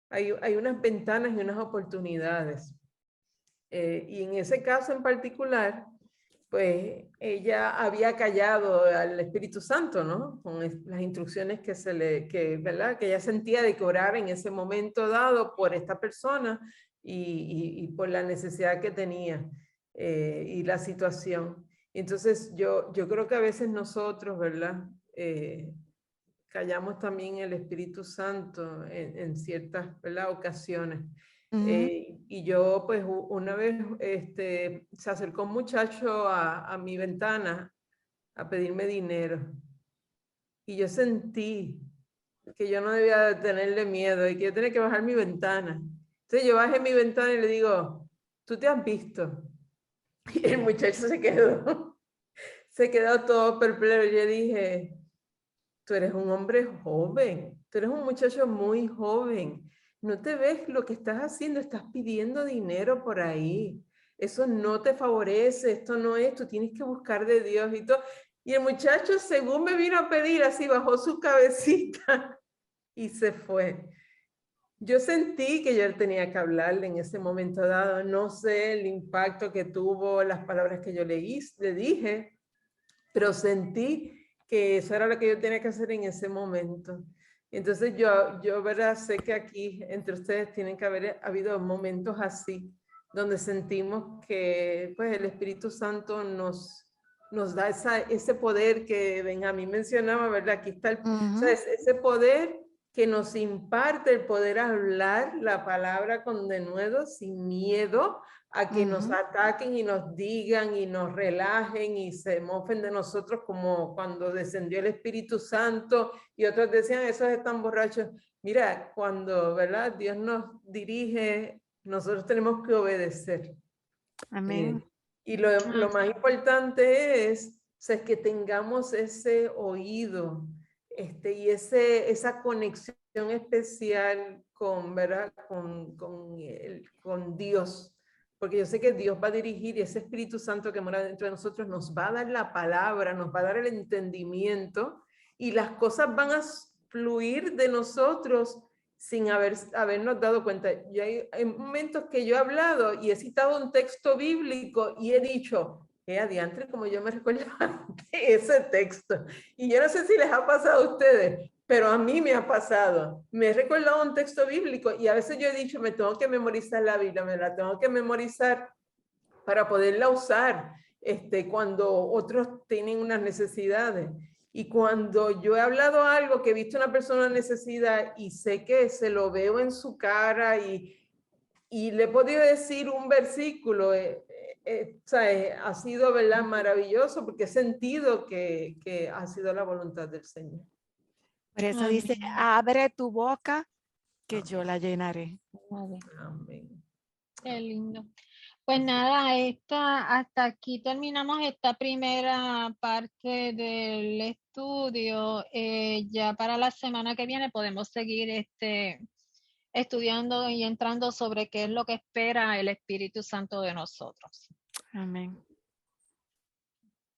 hay unas ventanas y unas oportunidades. Y en ese caso en particular, pues ella había callado al Espíritu Santo, ¿no? Con las instrucciones ¿verdad? Que ella sentía de que orar en ese momento dado por esta persona y por la necesidad que tenía y la situación. Entonces yo creo que a veces nosotros, ¿verdad? Callamos también el Espíritu Santo en ciertas, ¿verdad? Ocasiones. Y yo, pues, una vez se acercó un muchacho a mi ventana a pedirme dinero. Y yo sentí que yo no debía tenerle miedo y que yo tenía que bajar mi ventana. Entonces yo bajé mi ventana y le digo, ¿tú te has visto? Y el muchacho se quedó todo perplejo. Yo dije, tú eres un hombre joven, tú eres un muchacho muy joven. ¿No te ves lo que estás haciendo? Estás pidiendo dinero por ahí. Eso no te favorece, esto no es, tú tienes que buscar de Dios y todo. Y el muchacho, según me vino a pedir, así bajó su cabecita y se fue. Yo sentí que yo tenía que hablarle en ese momento dado. No sé el impacto que tuvo las palabras que yo le dije, pero sentí que eso era lo que yo tenía que hacer en ese momento. Entonces yo verdad, sé que aquí entre ustedes tienen que haber habido momentos así, donde sentimos que pues, el Espíritu Santo nos da ese poder que Benjamín mencionaba, ¿verdad? Aquí está o sea, ese poder que nos imparte el poder hablar la palabra con denuedo, sin miedo a que nos ataquen y nos digan y nos relajen y se mofen de nosotros, como cuando descendió el Espíritu Santo y otros decían, esos están borrachos. Mira, cuando, ¿verdad? Dios nos dirige, nosotros tenemos que obedecer. Amén. Y lo más importante es que tengamos ese oído y esa conexión especial con, ¿verdad? Con Dios. Porque yo sé que Dios va a dirigir y ese Espíritu Santo que mora dentro de nosotros nos va a dar la palabra, nos va a dar el entendimiento y las cosas van a fluir de nosotros sin habernos dado cuenta. Y hay momentos que yo he hablado y he citado un texto bíblico y he dicho, adiantre, como yo me recordaba de ese texto. Y yo no sé si les ha pasado a ustedes, pero a mí me ha pasado. Me he recordado un texto bíblico y a veces yo he dicho, me tengo que memorizar la Biblia, me la tengo que memorizar para poderla usar cuando otros tienen unas necesidades. Y cuando yo he hablado algo que he visto una persona en necesidad y sé que se lo veo en su cara y le he podido decir un versículo, ha sido, ¿verdad? Maravilloso porque he sentido que ha sido la voluntad del Señor. Por eso dice, abre tu boca que yo la llenaré. Amén. Qué lindo. Pues nada, hasta aquí terminamos esta primera parte del estudio. Ya para la semana que viene podemos seguir estudiando y entrando sobre qué es lo que espera el Espíritu Santo de nosotros. Amén.